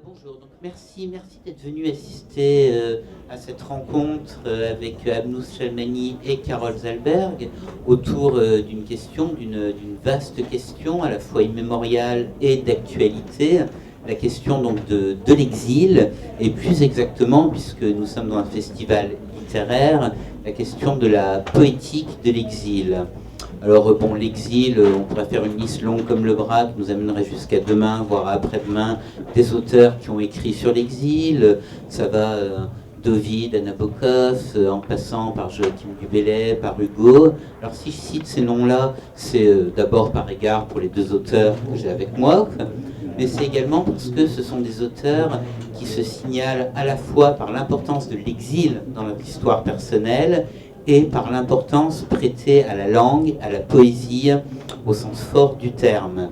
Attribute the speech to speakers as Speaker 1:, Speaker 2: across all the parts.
Speaker 1: Bonjour, donc merci d'être venu assister à cette rencontre avec Abnous Chalmany et Carol Zalberg autour d'une vaste question à la fois immémoriale et d'actualité, la question donc de l'exil et plus exactement, puisque nous sommes dans un festival littéraire, la question de la poétique de l'exil. Alors bon, l'exil, on pourrait faire une liste longue comme le bras qui nous amènerait jusqu'à demain, voire après-demain, des auteurs qui ont écrit sur l'exil. Ça va d'Ovide à Nabokov, en passant par Joachim du Bellay, par Hugo. Alors si je cite ces noms-là, c'est d'abord par égard pour les deux auteurs que j'ai avec moi, mais c'est également parce que ce sont des auteurs qui se signalent à la fois par l'importance de l'exil dans notre histoire personnelle et par l'importance prêtée à la langue, à la poésie, au sens fort du terme.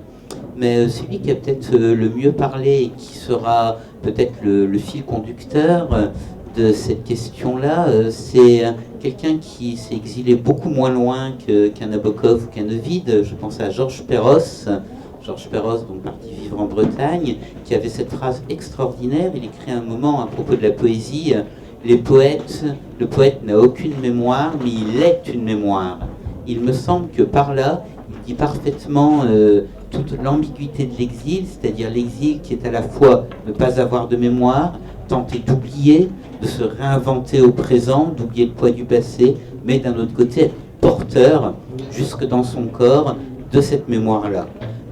Speaker 1: Mais celui qui a peut-être le mieux parlé et qui sera peut-être le fil conducteur de cette question-là, c'est quelqu'un qui s'est exilé beaucoup moins loin qu'un Nabokov ou qu'un Ovide. Je pense à Georges Perros. Georges Perros, donc parti vivre en Bretagne, qui avait cette phrase extraordinaire. Il écrit un moment à propos de la poésie: le poète n'a aucune mémoire, mais il est une mémoire. Il me semble que par là, il dit parfaitement toute l'ambiguïté de l'exil, c'est-à-dire l'exil qui est à la fois ne pas avoir de mémoire, tenter d'oublier, de se réinventer au présent, d'oublier le poids du passé, mais d'un autre côté être porteur, jusque dans son corps, de cette mémoire-là.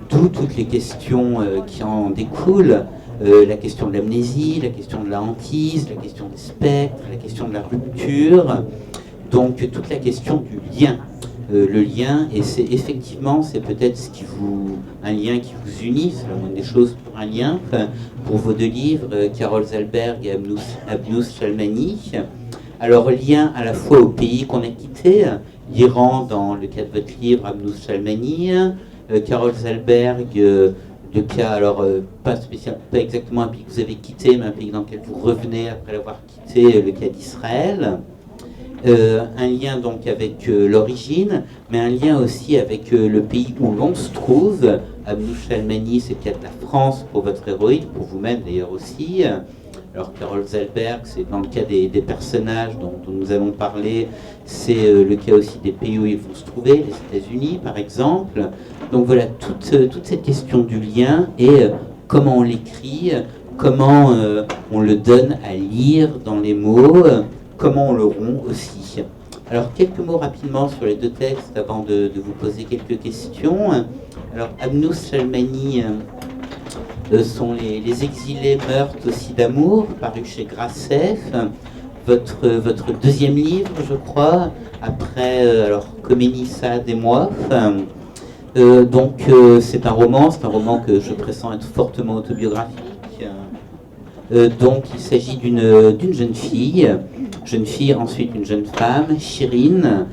Speaker 1: D'où toutes les questions qui en découlent. La question de l'amnésie, la question de la hantise, la question des spectres, la question de la rupture, donc toute la question du lien. Le lien, et c'est effectivement, c'est peut-être un lien qui vous unit, c'est la moindre des choses pour un lien, pour vos deux livres, Carol Zalberg et Abnous Chalmany. Alors lien à la fois au pays qu'on a quitté, l'Iran dans le cas de votre livre, Abnous Chalmany, Carol Zalberg, le cas, alors pas exactement un pays que vous avez quitté, mais un pays dans lequel vous revenez après l'avoir quitté, le cas d'Israël. Un lien donc avec l'origine, mais un lien aussi avec le pays où l'on se trouve. Abnous Chalmany, c'est le cas de la France pour votre héroïne, pour vous-même d'ailleurs aussi. Alors Carol Zalberg, c'est dans le cas des personnages dont nous allons parler, c'est le cas aussi des pays où ils vont se trouver, les États-Unis par exemple. Donc voilà, toute cette question du lien et comment on l'écrit, comment on le donne à lire dans les mots, comment on le rompt aussi. Alors quelques mots rapidement sur les deux textes avant de vous poser quelques questions. Alors Abnous Chalmany sont les exilés meurent aussi d'amour, paru chez Grasset, votre deuxième livre, je crois, après Khomeini, Saad et moi. Donc c'est un roman que je pressens être fortement autobiographique. Donc il s'agit d'une jeune fille, ensuite une jeune femme, Shirin,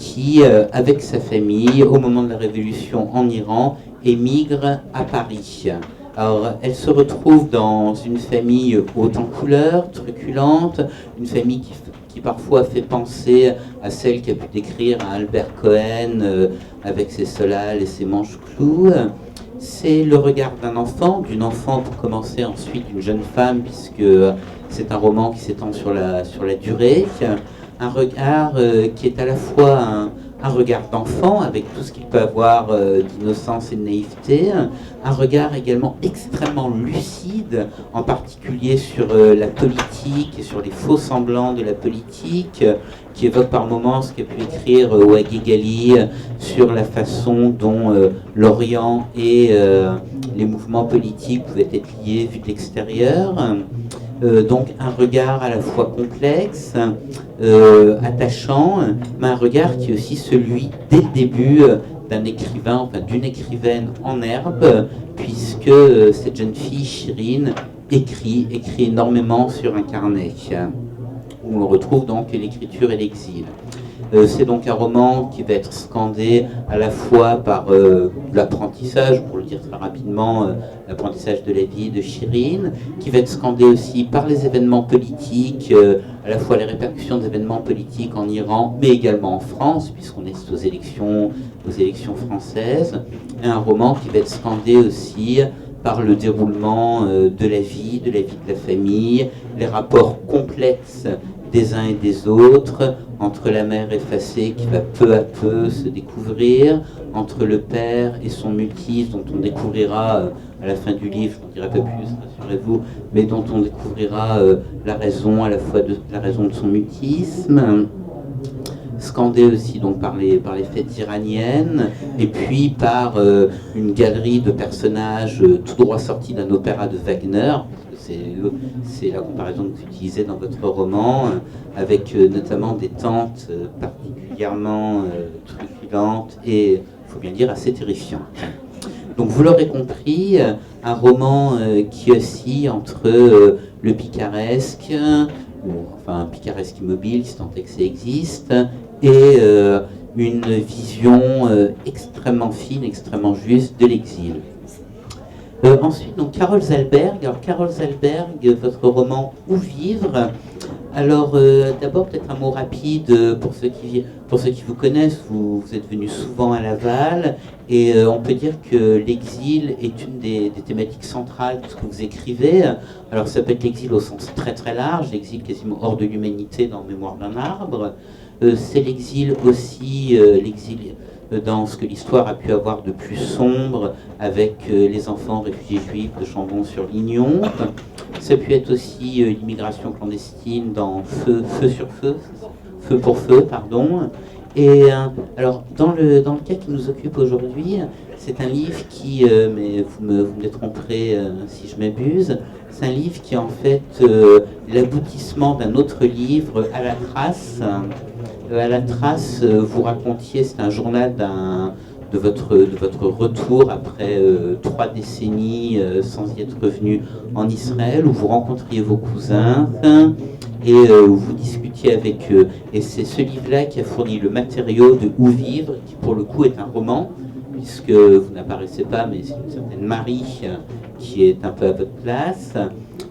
Speaker 1: qui, avec sa famille, au moment de la révolution en Iran, émigre à Paris. Alors, elle se retrouve dans une famille haute en couleurs, truculente, une famille qui parfois fait penser à celle qu'a pu décrire à Albert Cohen avec ses solales et ses manches-clous. C'est le regard d'une enfant pour commencer, ensuite une jeune femme, puisque c'est un roman qui s'étend sur la durée. Un regard qui est à la fois un regard d'enfant, avec tout ce qu'il peut avoir d'innocence et de naïveté, un regard également extrêmement lucide, en particulier sur la politique et sur les faux semblants de la politique, qui évoque par moments ce qu'a pu écrire Ouaghi Ghali sur la façon dont l'Orient et les mouvements politiques pouvaient être liés vus de l'extérieur. Donc un regard à la fois complexe, attachant, mais un regard qui est aussi celui, dès le début, d'un écrivain, enfin d'une écrivaine en herbe, puisque cette jeune fille, Shirin, écrit énormément sur un carnet, où on retrouve donc l'écriture et l'exil. C'est donc un roman qui va être scandé à la fois par l'apprentissage, pour le dire très rapidement, l'apprentissage de la vie de Shirin, qui va être scandé aussi par les événements politiques, à la fois les répercussions des événements politiques en Iran, mais également en France, puisqu'on est aux élections françaises. Et un roman qui va être scandé aussi par le déroulement de la vie de la famille, les rapports complexes des uns et des autres, entre la mère effacée qui va peu à peu se découvrir, entre le père et son mutisme dont on découvrira à la fin du livre, je n'en dirai pas plus, rassurez-vous, mais dont on découvrira la raison à la fois de la raison de son mutisme, scandé aussi donc par les fêtes iraniennes, et puis par une galerie de personnages tout droit sortis d'un opéra de Wagner. C'est la comparaison que vous utilisez dans votre roman, avec notamment des tantes particulièrement truculentes et, il faut bien dire, assez terrifiantes. Donc vous l'aurez compris, un roman qui oscille entre le picaresque, ou enfin un picaresque immobile, si tant est que ça existe, et une vision extrêmement fine, extrêmement juste de l'exil. Ensuite, donc Carol Zalberg. Alors Carol Zalberg, votre roman Où vivre. Alors d'abord peut-être un mot rapide pour ceux qui vous connaissent. Vous êtes venu souvent à Laval et on peut dire que l'exil est une des thématiques centrales de ce que vous écrivez. Alors ça peut être l'exil au sens très très large, l'exil quasiment hors de l'humanité dans Mémoire d'un arbre. C'est l'exil aussi, l'exil dans ce que l'histoire a pu avoir de plus sombre avec les enfants réfugiés juifs de Chambon-sur-Lignon. Ça peut être aussi l'immigration clandestine dans Feu pour Feu, pardon. Et alors, dans le cas qui nous occupe aujourd'hui, c'est un livre qui, mais vous me détromperez si je m'abuse, c'est un livre qui est en fait l'aboutissement d'un autre livre, À la trace. À la trace, vous racontiez, c'est un journal de votre retour après 3 décennies sans y être revenu en Israël, où vous rencontriez vos cousins et où vous discutiez avec eux. Et c'est ce livre-là qui a fourni le matériau de Où vivre, qui pour le coup est un roman, puisque vous n'apparaissez pas, mais c'est une certaine Marie qui est un peu à votre place,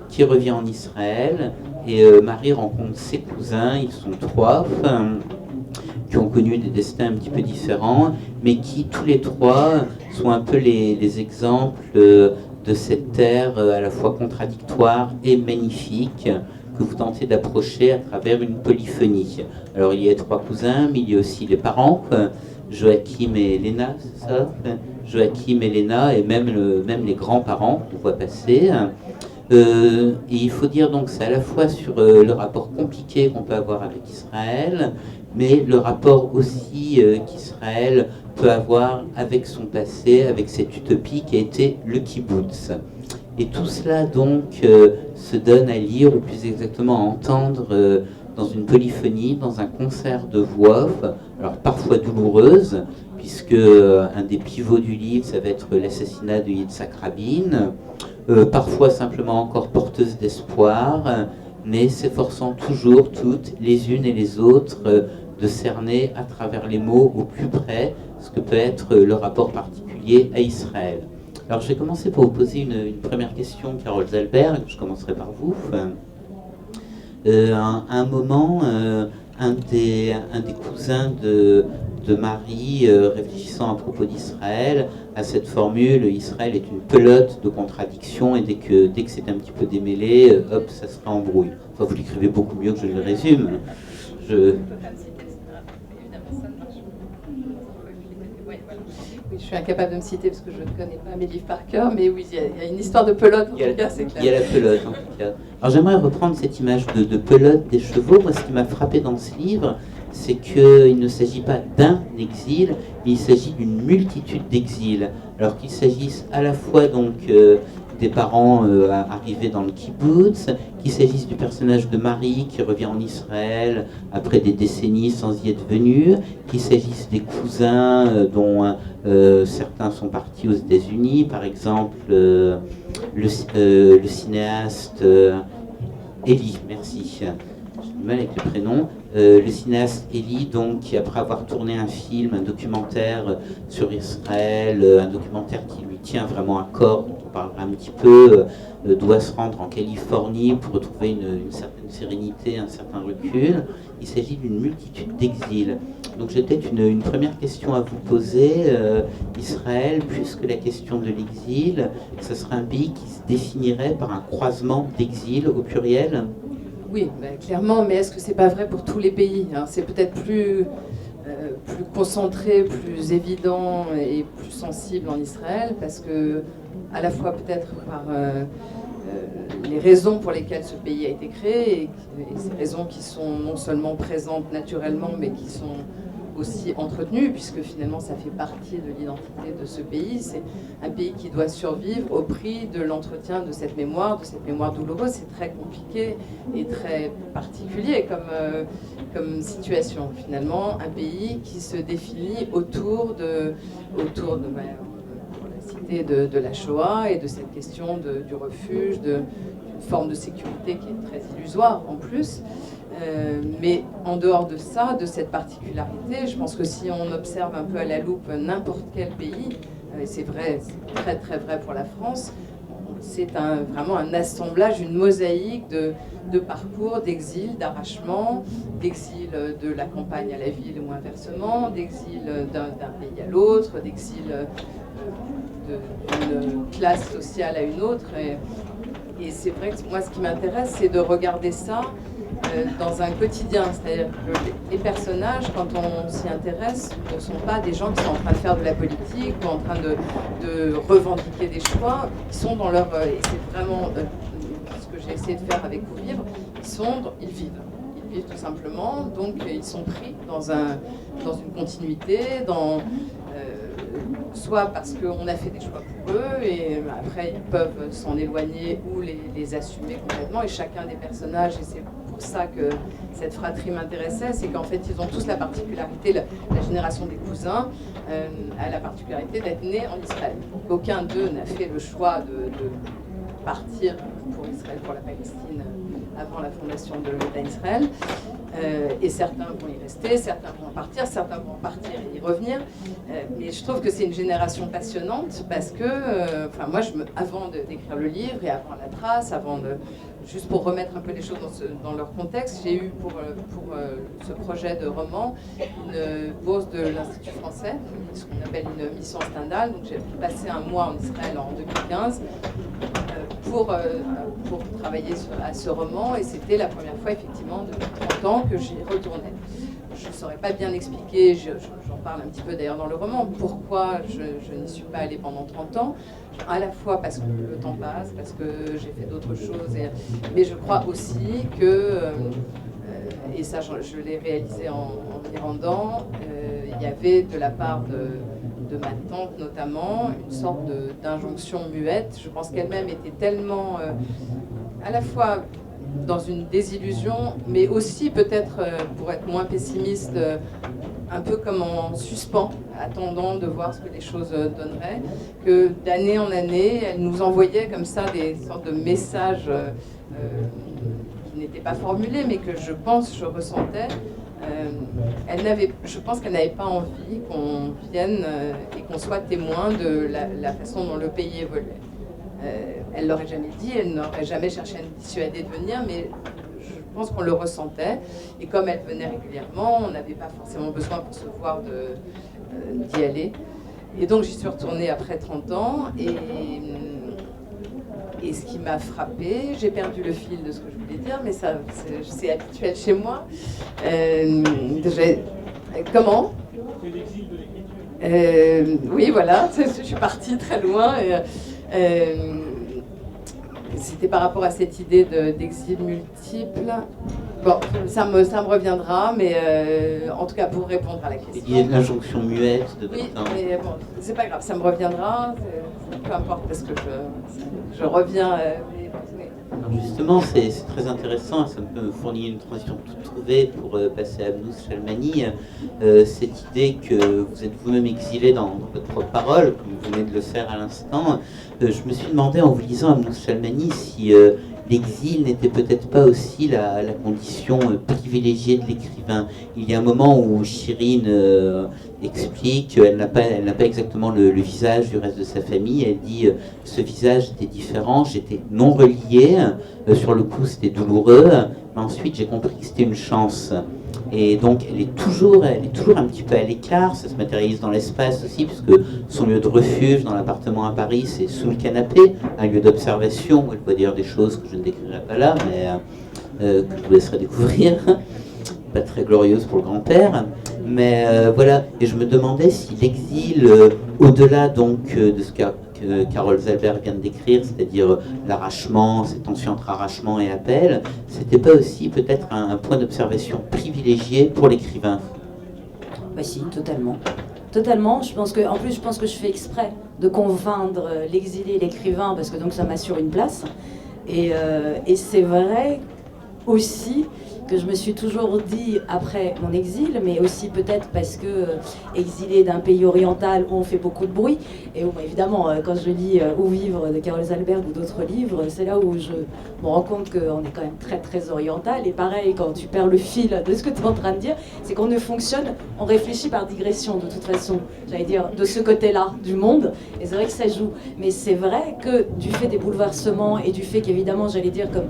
Speaker 1: qui revient en Israël. Et Marie rencontre ses cousins, ils sont 3, qui ont connu des destins un petit peu différents, mais qui tous les 3 sont un peu les exemples de cette terre à la fois contradictoire et magnifique que vous tentez d'approcher à travers une polyphonie. Alors il y a 3 cousins, mais il y a aussi les parents, Joachim et Elena, c'est ça ? Joachim, Elena, et même les grands-parents qu'on voit passer. Et il faut dire donc c'est à la fois sur le rapport compliqué qu'on peut avoir avec Israël, mais le rapport aussi qu'Israël peut avoir avec son passé, avec cette utopie qui a été le kibbutz. Et tout cela donc se donne à lire, ou plus exactement à entendre dans une polyphonie, dans un concert de voix off, alors parfois douloureuse, puisque un des pivots du livre, ça va être l'assassinat de Yitzhak Rabin, parfois simplement encore porteuse d'espoir, mais s'efforçant toujours toutes, les unes et les autres, de cerner à travers les mots au plus près ce que peut être le rapport particulier à Israël. Alors je vais commencer par vous poser une première question, Carol Zalberg, je commencerai par vous. À un moment, un des cousins de Marie, réfléchissant à propos d'Israël, à cette formule, Israël est une pelote de contradictions et dès que c'est un petit peu démêlé, hop, ça sera embrouille. Enfin, vous l'écrivez beaucoup mieux que je le résume.
Speaker 2: Oui, je suis incapable de me citer parce que je ne connais pas mes livres par cœur, mais oui, il y a une histoire de pelote, en tout cas, c'est clair.
Speaker 1: Il y a la pelote, en tout cas. Alors j'aimerais reprendre cette image de pelote des chevaux. Moi, ce qui m'a frappé dans ce livre, c'est qu'il ne s'agit pas d'un exil, mais il s'agit d'une multitude d'exils. Alors qu'il s'agisse à la fois donc des parents arrivés dans le kibbutz, qu'il s'agisse du personnage de Marie qui revient en Israël après des décennies sans y être venu, qu'il s'agisse des cousins dont certains sont partis aux États-Unis, par exemple le cinéaste Eli, merci. du mal avec le prénom. Le cinéaste Elie, donc, qui après avoir tourné un film, un documentaire sur Israël, un documentaire qui lui tient vraiment à corps, dont on parlera un petit peu, doit se rendre en Californie pour retrouver une certaine sérénité, un certain recul. Il s'agit d'une multitude d'exils. Donc j'ai peut-être une première question à vous poser. Israël, plus que la question de l'exil, ce serait un pays qui se définirait par un croisement d'exil au pluriel?
Speaker 2: Oui, clairement, mais est-ce que c'est pas vrai pour tous les pays, hein? C'est peut-être plus concentré, plus évident et plus sensible en Israël, parce que à la fois peut-être par les raisons pour lesquelles ce pays a été créé, et ces raisons qui sont non seulement présentes naturellement, mais qui sont aussi entretenues, puisque finalement ça fait partie de l'identité de ce pays. C'est un pays qui doit survivre au prix de l'entretien de cette mémoire douloureuse. C'est très compliqué et très particulier comme situation. Finalement, un pays qui se définit autour de la cité de la Shoah et de cette question du refuge, d'une forme de sécurité qui est très illusoire en plus. Mais en dehors de ça, de cette particularité, je pense que si on observe un peu à la loupe n'importe quel pays, et c'est vrai, c'est très très vrai pour la France, c'est vraiment un assemblage, une mosaïque de parcours, d'exil, d'arrachement, d'exil de la campagne à la ville ou inversement, d'exil d'un pays à l'autre, d'exil d'une classe sociale à une autre. Et c'est vrai que moi, ce qui m'intéresse, c'est de regarder ça dans un quotidien. C'est-à-dire que les personnages, quand on s'y intéresse, ne sont pas des gens qui sont en train de faire de la politique ou en train de revendiquer des choix. Ils sont dans leur... et c'est vraiment ce que j'ai essayé de faire avec Où vivre. Ils vivent. Ils vivent tout simplement. Donc, ils sont pris dans une continuité, soit parce qu'on a fait des choix pour eux et après ils peuvent s'en éloigner ou les assumer complètement, et chacun des personnages, et c'est pour ça que cette fratrie m'intéressait, c'est qu'en fait ils ont tous la particularité, la génération des cousins a la particularité d'être nés en Israël. Donc, aucun d'eux n'a fait le choix de partir pour Israël, pour la Palestine, avant la fondation de l'État d'Israël. Et certains vont y rester, certains vont en partir, certains vont partir et y revenir. Mais je trouve que c'est une génération passionnante parce que, moi, avant d'écrire le livre et avant la trace, juste pour remettre un peu les choses dans leur contexte, j'ai eu pour ce projet de roman une bourse de l'Institut français, ce qu'on appelle une mission Stendhal. Donc j'ai passé un mois en Israël en 2015 pour travailler à ce roman, et c'était la première fois effectivement depuis 30 ans que j'y retournais. Je ne saurais pas bien expliquer, j'en parle un petit peu d'ailleurs dans le roman, pourquoi je n'y suis pas allée pendant 30 ans, à la fois parce que le temps passe, parce que j'ai fait d'autres choses, mais je crois aussi que, et ça je l'ai réalisé en y rendant, il y avait de la part de ma tante notamment, une sorte d'injonction muette. Je pense qu'elle-même était tellement à la fois dans une désillusion, mais aussi peut-être, pour être moins pessimiste, un peu comme en suspens, attendant de voir ce que les choses donneraient, que d'année en année, elle nous envoyait comme ça des sortes de messages qui n'étaient pas formulés, mais que je ressentais. Je pense qu'elle n'avait pas envie qu'on vienne et qu'on soit témoin de la façon dont le pays évoluait. Elle ne l'aurait jamais dit, elle n'aurait jamais cherché à nous dissuader de venir, mais je pense qu'on le ressentait. Et comme elle venait régulièrement, on n'avait pas forcément besoin pour se voir d'y aller. Et donc j'y suis retournée après 30 ans, et ce qui m'a frappée, j'ai perdu le fil de ce que je voulais dire, mais ça, c'est habituel chez moi. Comment ? Oui, voilà, je suis partie très loin. C'était par rapport à cette idée d'exil multiple. Bon, ça me reviendra, mais en tout cas pour répondre à la question.
Speaker 1: Il y a de l'injonction muette de
Speaker 2: oui, mais bon, c'est pas grave, ça me reviendra, peu importe, parce que je reviens.
Speaker 1: Alors justement, c'est très intéressant, ça me fournit une transition toute trouvée pour passer à Abnous Shalmani. Cette idée que vous êtes vous-même exilé dans votre propre parole, comme vous venez de le faire à l'instant, je me suis demandé en vous lisant Abnous Shalmani si l'exil n'était peut-être pas aussi la condition privilégiée de l'écrivain. Il y a un moment où Chirine explique qu'elle n'a pas exactement le visage du reste de sa famille. Elle dit ce visage était différent, j'étais non relié, sur le coup c'était douloureux, mais ensuite j'ai compris que c'était une chance. Et donc elle est toujours un petit peu à l'écart, ça se matérialise dans l'espace aussi, puisque son lieu de refuge dans l'appartement à Paris, c'est sous le canapé, un lieu d'observation où elle peut dire des choses que je ne décrirai pas là, mais que je vous laisserai découvrir. Pas très glorieuse pour le grand-père, mais voilà. Et je me demandais si l'exil, au-delà donc de ce que Carol Zalberg vient de décrire, c'est-à-dire l'arrachement, ces tensions entre arrachement et appel, c'était pas aussi peut-être un point d'observation privilégié pour l'écrivain?
Speaker 3: Bah si, totalement. Totalement. Je pense que, en plus, je pense que je fais exprès de confondre l'exilé et l'écrivain, parce que donc ça m'assure une place. Et c'est vrai aussi que je me suis toujours dit après mon exil, mais aussi peut-être parce que exilé d'un pays oriental où on fait beaucoup de bruit, et où évidemment quand je lis Où vivre de Carol Zalberg ou d'autres livres, c'est là où je me rends compte qu'on est quand même très très oriental. Et pareil, quand tu perds le fil de ce que tu es en train de dire, c'est qu'on ne fonctionne, on réfléchit par digression de toute façon, j'allais dire de ce côté-là du monde, et c'est vrai que ça joue. Mais c'est vrai que du fait des bouleversements et du fait qu'évidemment, j'allais dire comme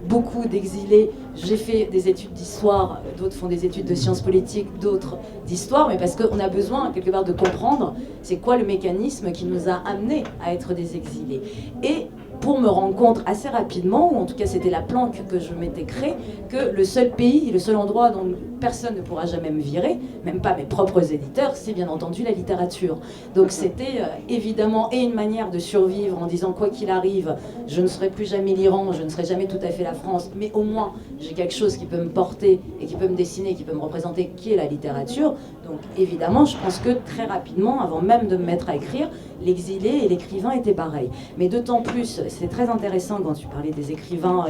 Speaker 3: beaucoup d'exilés, j'ai fait des études d'histoire, d'autres font des études de sciences politiques, d'autres d'histoire, mais parce qu'on a besoin quelque part de comprendre c'est quoi le mécanisme qui nous a amenés à être des exilés. Et pour me rendre compte assez rapidement, ou en tout cas c'était la planque que je m'étais créée, que le seul pays, le seul endroit dont personne ne pourra jamais me virer, même pas mes propres éditeurs, c'est bien entendu la littérature. Donc c'était évidemment et une manière de survivre en disant quoi qu'il arrive, je ne serai plus jamais l'Iran, je ne serai jamais tout à fait la France, mais au moins j'ai quelque chose qui peut me porter et qui peut me dessiner, qui peut me représenter, qui est la littérature. Donc évidemment, je pense que très rapidement, avant même de me mettre à écrire, l'exilé et l'écrivain étaient pareils. Mais d'autant plus, c'est très intéressant quand tu parlais des écrivains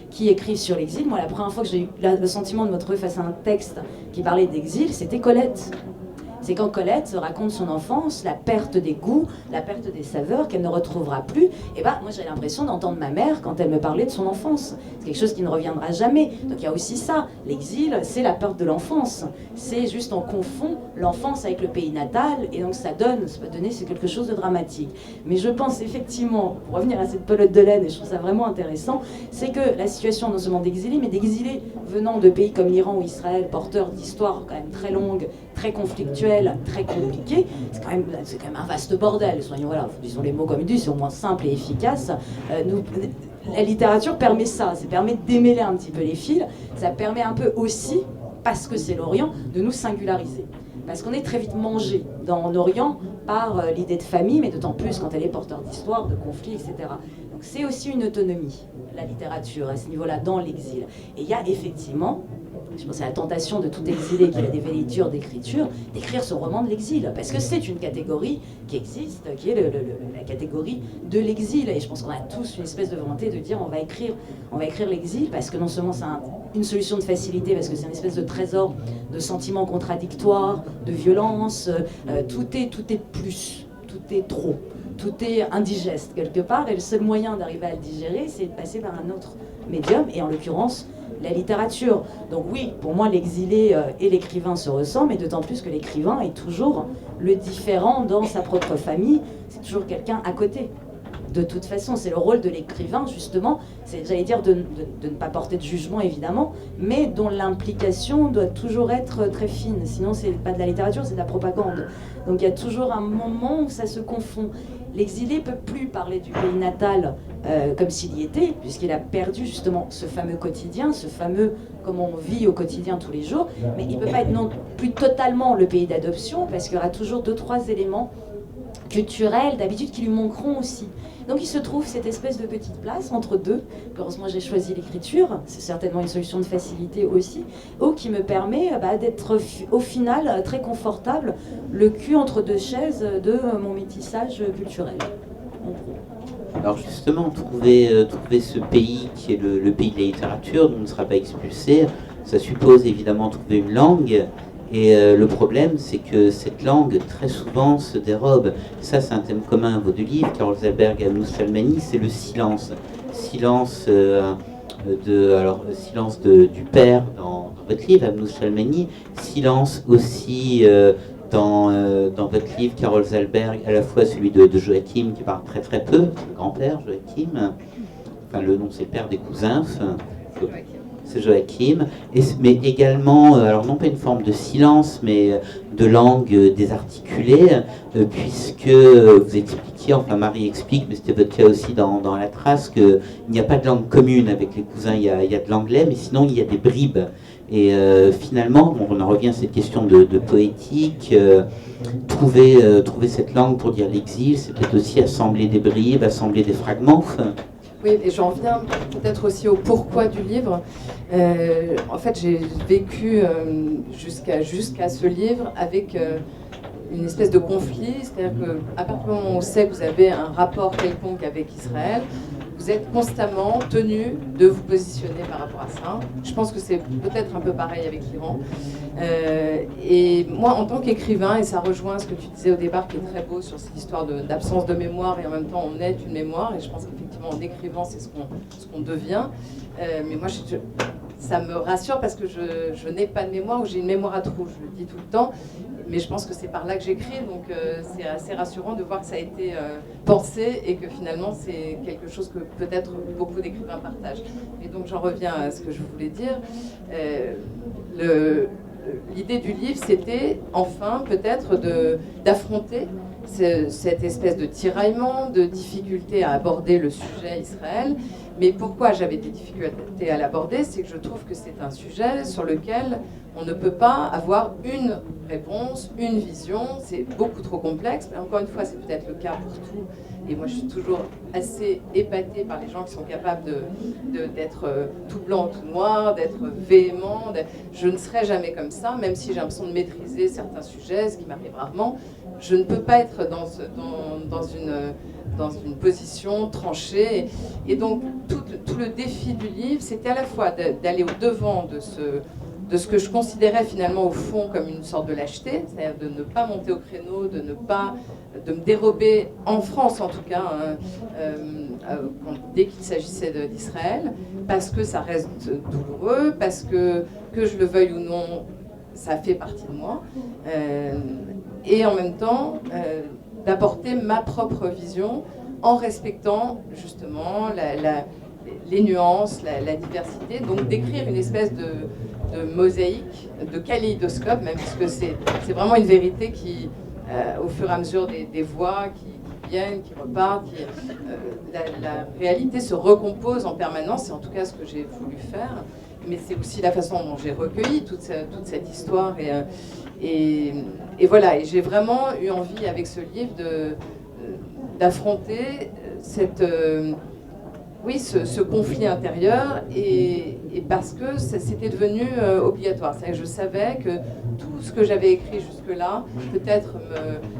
Speaker 3: qui écrivent sur l'exil. Moi, la première fois que j'ai eu le sentiment de me trouver face à un texte qui parlait d'exil, c'était Colette. C'est quand Colette raconte son enfance, la perte des goûts, la perte des saveurs qu'elle ne retrouvera plus. Et bah, moi j'ai l'impression d'entendre ma mère quand elle me parlait de son enfance. C'est quelque chose qui ne reviendra jamais. Donc il y a aussi ça. L'exil, c'est la perte de l'enfance. C'est juste on confond l'enfance avec le pays natal, et donc ça peut donner c'est quelque chose de dramatique. Mais je pense effectivement, pour revenir à cette pelote de laine, et je trouve ça vraiment intéressant, c'est que la situation non seulement d'exilés, mais d'exilés venant de pays comme l'Iran ou Israël, porteurs d'histoires quand même très longues, très conflictuelles, très compliquées, c'est quand même un vaste bordel. Voilà, disons les mots comme ils disent, c'est au moins simple et efficace. La littérature permet ça, ça permet de démêler un petit peu les fils, ça permet un peu aussi, parce que c'est l'Orient, de nous singulariser. Parce qu'on est très vite mangé en Orient par l'idée de famille, mais d'autant plus quand elle est porteur d'histoire, de conflits, etc. Donc c'est aussi une autonomie, la littérature, à ce niveau-là, dans l'exil. Et il y a effectivement, je pense à la tentation de tout exilé qui a des véritures d'écriture, d'écrire ce roman de l'exil, parce que c'est une catégorie qui existe, qui est la catégorie de l'exil. Et je pense qu'on a tous une espèce de volonté de dire on va écrire l'exil, parce que non seulement c'est une solution de facilité, parce que c'est une espèce de trésor de sentiments contradictoires, de violence, tout est plus, tout est trop. Tout est indigeste quelque part, et le seul moyen d'arriver à le digérer, c'est de passer par un autre médium, et en l'occurrence, la littérature. Donc oui, pour moi, l'exilé et l'écrivain se ressemblent, mais d'autant plus que l'écrivain est toujours le différent dans sa propre famille, c'est toujours quelqu'un à côté. De toute façon, c'est le rôle de l'écrivain, justement, c'est, j'allais dire, de ne pas porter de jugement, évidemment, mais dont l'implication doit toujours être très fine. Sinon, c'est pas de la littérature, c'est de la propagande. Donc il y a toujours un moment où ça se confond. L'exilé ne peut plus parler du pays natal comme s'il y était, puisqu'il a perdu justement ce fameux quotidien, ce fameux comment on vit au quotidien tous les jours, mais il ne peut pas être non plus totalement le pays d'adoption, parce qu'il y aura toujours 2-3 éléments culturels, d'habitude, qui lui manqueront aussi. Donc il se trouve cette espèce de petite place entre deux. Heureusement j'ai choisi l'écriture, c'est certainement une solution de facilité aussi, ou qui me permet d'être au final très confortable, le cul entre deux chaises de mon métissage culturel.
Speaker 1: Alors justement, trouver ce pays qui est le pays de la littérature, dont on ne sera pas expulsé, ça suppose évidemment trouver une langue. Et le problème, c'est que cette langue, très souvent, se dérobe. Ça, c'est un thème commun à vos deux livres, Carol Zalberg et Amnous Shalmani, c'est le silence. silence silence du père dans votre livre, Amnous Chalmany, silence aussi dans votre livre, Carol Zalberg, à la fois celui de Joachim qui parle très très peu, c'est le grand-père Joachim, enfin le nom c'est le père des cousins, c'est Joachim, mais également, alors non pas une forme de silence, mais de langue désarticulée, puisque vous expliquiez, enfin Marie explique, mais c'était votre cas aussi dans La Trace, qu'il n'y a pas de langue commune avec les cousins, il y a de l'anglais, mais sinon il y a des bribes. Et finalement, on en revient à cette question de poétique, trouver cette langue pour dire l'exil, c'est peut-être aussi assembler des bribes, assembler des fragments.
Speaker 2: Oui, et j'en viens peut-être aussi au pourquoi du livre. En fait, j'ai vécu jusqu'à ce livre avec une espèce de conflit, c'est-à-dire qu'à partir du moment où on sait que vous avez un rapport quelconque avec Israël, vous êtes constamment tenu de vous positionner par rapport à ça. Je pense que c'est peut-être un peu pareil avec l'Iran. Et moi, en tant qu'écrivain, et ça rejoint ce que tu disais au départ, qui est très beau sur cette histoire d'absence de mémoire, et en même temps on est une mémoire, et je pense qu'effectivement en écrivant c'est ce qu'on devient. Mais moi ça me rassure parce que je n'ai pas de mémoire, ou j'ai une mémoire à trous, je le dis tout le temps, mais je pense que c'est par là que j'écris, donc c'est assez rassurant de voir que ça a été pensé et que finalement c'est quelque chose que peut-être beaucoup d'écrivains partagent. Et donc j'en reviens à ce que je voulais dire. L'idée du livre, c'était enfin peut-être d'affronter cette espèce de tiraillement, de difficulté à aborder le sujet Israël. Mais pourquoi j'avais des difficultés à l'aborder, c'est que je trouve que c'est un sujet sur lequel on ne peut pas avoir une réponse, une vision, c'est beaucoup trop complexe. Mais encore une fois, c'est peut-être le cas pour tout. Et moi, je suis toujours assez épatée par les gens qui sont capables d'être tout blanc, tout noir, d'être véhément. Je ne serai jamais comme ça, même si j'ai l'impression de maîtriser certains sujets, ce qui m'arrive rarement. Je ne peux pas être dans une position tranchée. Et donc, tout le défi du livre, c'était à la fois d'aller au-devant de ce que je considérais finalement au fond comme une sorte de lâcheté, c'est-à-dire de ne pas monter au créneau, de me dérober, en France en tout cas, dès qu'il s'agissait d'Israël, parce que ça reste douloureux, parce que je le veuille ou non, ça fait partie de moi, et en même temps d'apporter ma propre vision en respectant justement les nuances, la diversité, donc d'écrire une espèce de mosaïque, de kaléidoscope même, puisque c'est vraiment une vérité qui, au fur et à mesure des voix qui viennent, qui repartent, la réalité se recompose en permanence, c'est en tout cas ce que j'ai voulu faire, mais c'est aussi la façon dont j'ai recueilli toute cette histoire, et voilà, et j'ai vraiment eu envie avec ce livre d'affronter ce conflit intérieur, et parce que c'était devenu obligatoire. C'est-à-dire que je savais que tout ce que j'avais écrit jusque-là, peut-être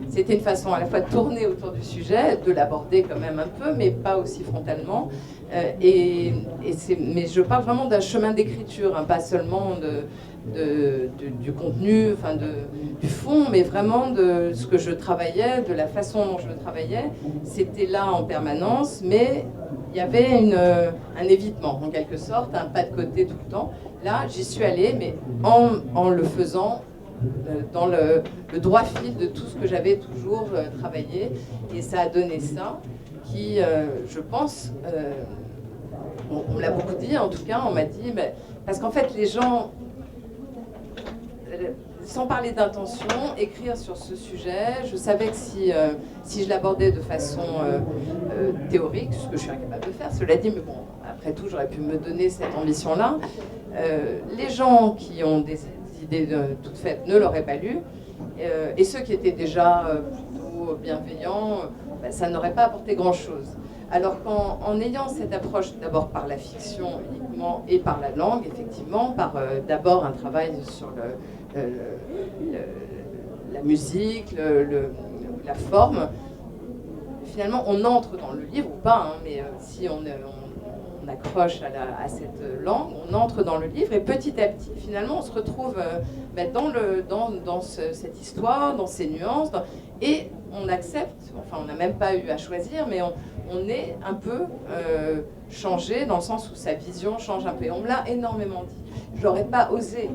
Speaker 2: c'était une façon à la fois de tourner autour du sujet, de l'aborder quand même un peu, mais pas aussi frontalement. Mais je parle vraiment d'un chemin d'écriture, hein, pas seulement du contenu, enfin du fond, mais vraiment de ce que je travaillais, de la façon dont je le travaillais. C'était là en permanence, mais il y avait un évitement, en quelque sorte, un pas de côté tout le temps. Là, j'y suis allée, mais en le faisant dans le droit fil de tout ce que j'avais toujours travaillé. Et ça a donné ça, qui, je pense, on me l'a beaucoup dit, en tout cas, on m'a dit, parce qu'en fait, les gens, sans parler d'intention, écrire sur ce sujet, je savais que si je l'abordais de façon théorique, ce que je suis incapable de faire, cela dit, mais bon, après tout, j'aurais pu me donner cette ambition-là, les gens qui ont des idées toutes faites ne l'auraient pas lu, et ceux qui étaient déjà plutôt bienveillants, ça n'aurait pas apporté grand-chose. Alors qu'en ayant cette approche d'abord par la fiction uniquement et par la langue, effectivement, par d'abord un travail sur la musique, la forme, finalement on entre dans le livre ou pas, hein, mais si on on accroche à cette langue, on entre dans le livre et petit à petit, finalement, on se retrouve dans cette histoire, dans ces nuances, et on accepte, enfin on n'a même pas eu à choisir, mais on est un peu changé dans le sens où sa vision change un peu. Et on me l'a énormément dit. Je n'aurais pas osé,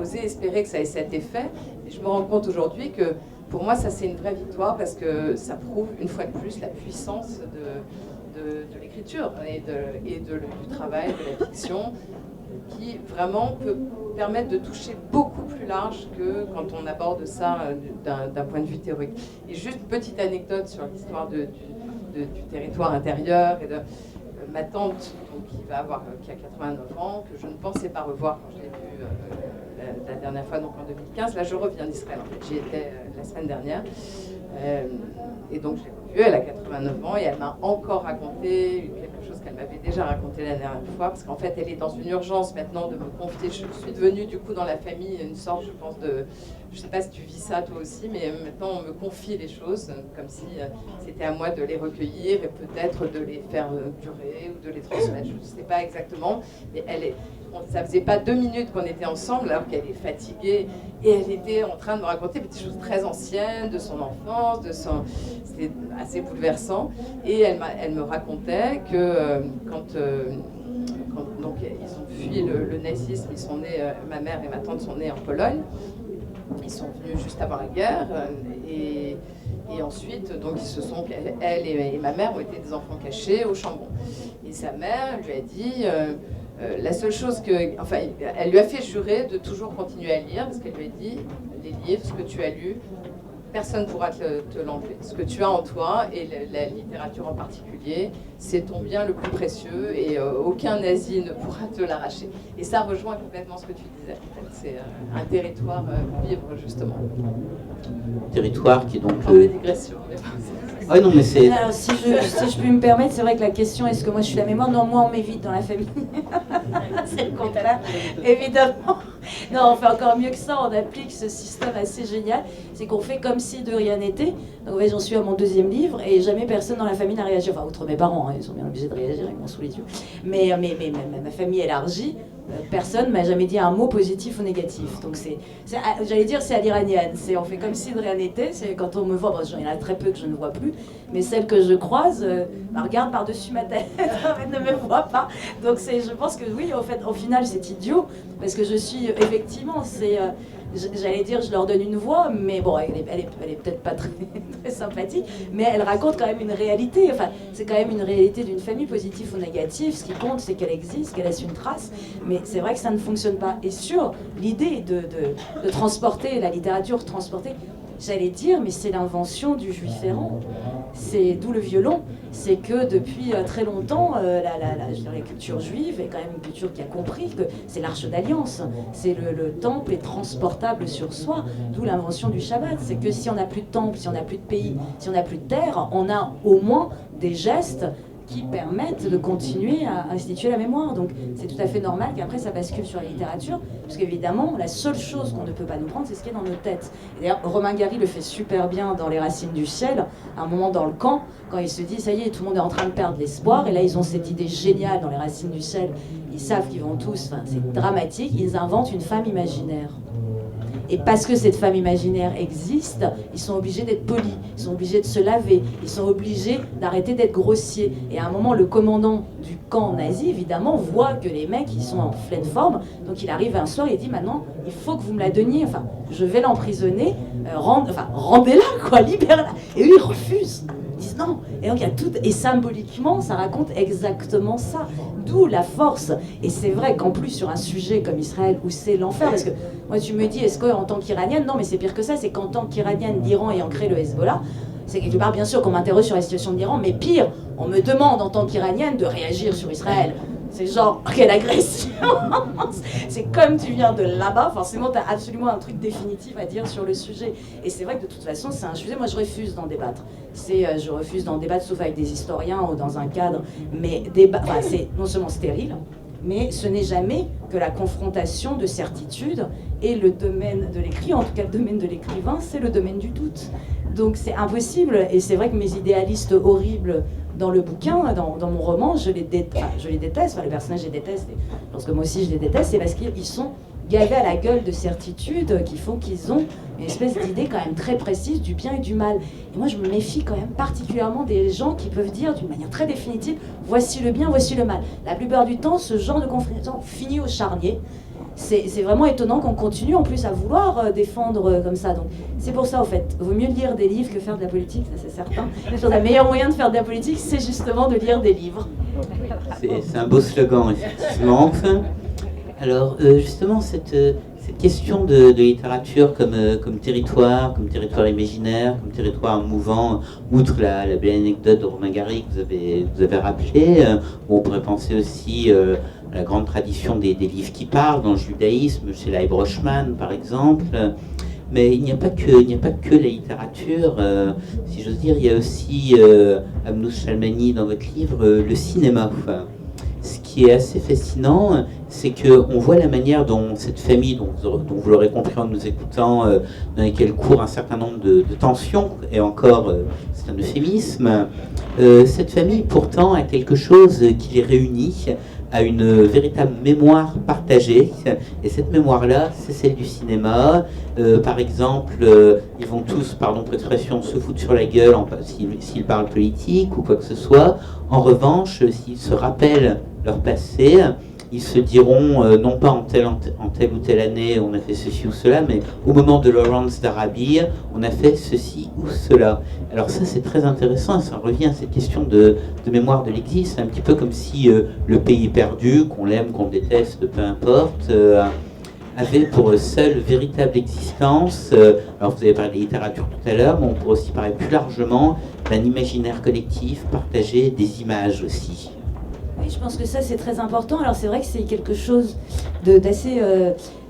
Speaker 2: osé espérer que ça ait cet effet, et je me rends compte aujourd'hui que pour moi, ça c'est une vraie victoire parce que ça prouve une fois de plus la puissance de l'écriture et du travail, de la fiction, qui vraiment peut permettre de toucher beaucoup plus large que quand on aborde ça d'un point de vue théorique. Et juste une petite anecdote sur l'histoire du territoire intérieur et de ma tante donc, qui a 89 ans, que je ne pensais pas revoir quand je l'ai vue la dernière fois, donc en 2015. Là, je reviens d'Israël, en fait. J'y étais la semaine dernière. Et donc, je l'ai revue, elle a 89 ans et elle m'a encore raconté quelque chose qu'elle m'avait déjà raconté la dernière fois, parce qu'en fait, elle est dans une urgence maintenant de me confier. Je suis devenue, du coup, dans la famille, une sorte, je pense, de... Je ne sais pas si tu vis ça toi aussi, mais maintenant, on me confie les choses, comme si c'était à moi de les recueillir et peut-être de les faire durer ou de les transmettre. Je ne sais pas exactement, mais ça faisait pas 2 minutes qu'on était ensemble, alors qu'elle est fatiguée, et elle était en train de me raconter des choses très anciennes de son enfance, c'était assez bouleversant. Et elle me racontait que quand donc, ils ont fui le nazisme, ils sont nés, ma mère et ma tante sont nées en Pologne. Ils sont venus juste avant la guerre et ensuite, donc elle et ma mère ont été des enfants cachés au Chambon. Et sa mère lui a dit, la seule chose enfin, elle lui a fait jurer de toujours continuer à lire parce qu'elle lui a dit, les livres, ce que tu as lu, personne ne pourra te l'enlever. Ce que tu as en toi, et la littérature en particulier, c'est ton bien le plus précieux et aucun nazi ne pourra te l'arracher. Et ça rejoint complètement ce que tu disais. C'est un territoire pour vivre, justement.
Speaker 1: Territoire qui est donc...
Speaker 2: Des digressions.
Speaker 1: Ouais, non, mais c'est...
Speaker 3: Alors, si je puis me permettre, c'est vrai que la question, est-ce que moi je suis la mémoire? Non, moi on m'évite dans la famille. C'est le compte-là, évidemment. Non, on fait encore mieux que ça, on applique ce système assez génial. C'est qu'on fait comme si de rien n'était. Donc j'en suis à mon 2e livre et jamais personne dans la famille n'a réagi. Enfin, outre mes parents, hein, ils sont bien obligés de réagir, ils m'ont sous les yeux. Mais ma famille élargie, personne ne m'a jamais dit un mot positif ou négatif. Donc j'allais dire c'est à l'iranienne. On fait comme si de rien n'était. C'est quand on me voit, bon, il y en a très peu que je ne vois plus, mais celles que je croise, regarde par-dessus ma tête, ne me voit pas. Donc je pense que oui, en fait, au final c'est idiot, parce que je suis effectivement, j'allais dire, je leur donne une voix, mais bon, elle est peut-être pas très, très sympathique, mais elle raconte quand même une réalité. Enfin, c'est quand même une réalité d'une famille, positive ou négative. Ce qui compte, c'est qu'elle existe, qu'elle laisse une trace, mais c'est vrai que ça ne fonctionne pas. Et sur l'idée de transporter, la littérature transportée, j'allais dire, mais c'est l'invention du juif errant. C'est d'où le violon. C'est que depuis très longtemps, la culture juive est quand même une culture qui a compris que c'est l'arche d'alliance. C'est le temple est transportable sur soi, d'où l'invention du Shabbat. C'est que si on n'a plus de temple, si on n'a plus de pays, si on n'a plus de terre, on a au moins des gestes qui permettent de continuer à instituer la mémoire. Donc c'est tout à fait normal qu'après ça bascule sur la littérature, parce qu'évidemment, la seule chose qu'on ne peut pas nous prendre, c'est ce qui est dans nos têtes. Et d'ailleurs, Romain Gary le fait super bien dans Les Racines du ciel, à un moment dans le camp, quand il se dit, ça y est, tout le monde est en train de perdre l'espoir, et là ils ont cette idée géniale dans Les Racines du ciel, ils savent qu'ils vont tous, enfin, c'est dramatique, ils inventent une femme imaginaire. Et parce que cette femme imaginaire existe, ils sont obligés d'être polis, ils sont obligés de se laver, ils sont obligés d'arrêter d'être grossiers. Et à un moment, le commandant du camp nazi, évidemment, voit que les mecs, ils sont en pleine forme. Donc il arrive un soir et dit, maintenant, il faut que vous me la donniez. Enfin, je vais l'emprisonner, rendez-la, quoi, libère-la. Et eux, ils refusent. Ils disent non. Et donc il y a tout, et symboliquement, ça raconte exactement ça. D'où la force. Et c'est vrai qu'en plus, sur un sujet comme Israël, où c'est l'enfer, parce que moi, tu me dis, est-ce qu'en tant qu'Iranienne, non, mais c'est pire que ça, c'est qu'en tant qu'Iranienne d'Iran ayant créé le Hezbollah, c'est quelque part, bien sûr, qu'on m'interroge sur la situation de l'Iran, mais pire, on me demande en tant qu'Iranienne de réagir sur Israël. C'est genre, quelle agression. C'est comme tu viens de là-bas, forcément, tu as absolument un truc définitif à dire sur le sujet. Et c'est vrai que de toute façon, c'est un sujet, moi je refuse d'en débattre. Je refuse d'en débattre, sauf avec des historiens ou dans un cadre, mais c'est non seulement stérile, mais ce n'est jamais que la confrontation de certitudes. Et le domaine de l'écrit, en tout cas le domaine de l'écrivain, c'est le domaine du doute. Donc c'est impossible, et c'est vrai que mes idéalistes horribles dans le bouquin, dans mon roman, je les déteste, enfin, les personnages je les déteste, et je pense que moi aussi je les déteste, c'est parce qu'ils sont gavés à la gueule de certitudes qui font qu'ils ont une espèce d'idée quand même très précise du bien et du mal. Et moi je me méfie quand même particulièrement des gens qui peuvent dire d'une manière très définitive, voici le bien, voici le mal. La plupart du temps, ce genre de confrontation finit au charnier. C'est vraiment étonnant qu'on continue en plus à vouloir défendre comme ça. Donc c'est pour ça, au fait, il vaut mieux lire des livres que faire de la politique, ça c'est certain. Le meilleur moyen de faire de la politique, c'est justement de lire des livres.
Speaker 1: C'est un beau slogan, effectivement. Alors, justement, cette question de littérature comme territoire imaginaire, comme territoire mouvant, outre la belle anecdote de Romain Gary que vous avez rappelé, on pourrait penser aussi à la grande tradition des livres qui parlent dans le judaïsme, chez Leib Rochman par exemple. Mais il n'y a pas que la littérature, si j'ose dire, il y a aussi, Amnous Shalmani dans votre livre, le cinéma. Ce qui est assez fascinant, c'est qu'on voit la manière dont cette famille, dont vous l'aurez compris en nous écoutant, dans laquelle court un certain nombre de tensions, et encore, c'est un euphémisme, cette famille pourtant a quelque chose qui les réunit, à une véritable mémoire partagée, et cette mémoire-là, c'est celle du cinéma. Par exemple, ils vont tous, pardon pour l'expression, se foutre sur la gueule s'ils parlent politique ou quoi que ce soit. En revanche, s'ils se rappellent leur passé, ils se diront, non pas en telle ou telle année on a fait ceci ou cela, mais au moment de Lawrence d'Arabie, on a fait ceci ou cela. Alors ça c'est très intéressant, ça revient à cette question de mémoire de l'exil. C'est un petit peu comme si le pays perdu, qu'on l'aime, qu'on le déteste, peu importe, avait pour seule véritable existence, alors vous avez parlé de littérature tout à l'heure, mais on pourrait aussi parler plus largement d'un imaginaire collectif partagé, des images aussi.
Speaker 3: Oui, je pense que ça c'est très important. Alors c'est vrai que c'est quelque chose d'assez...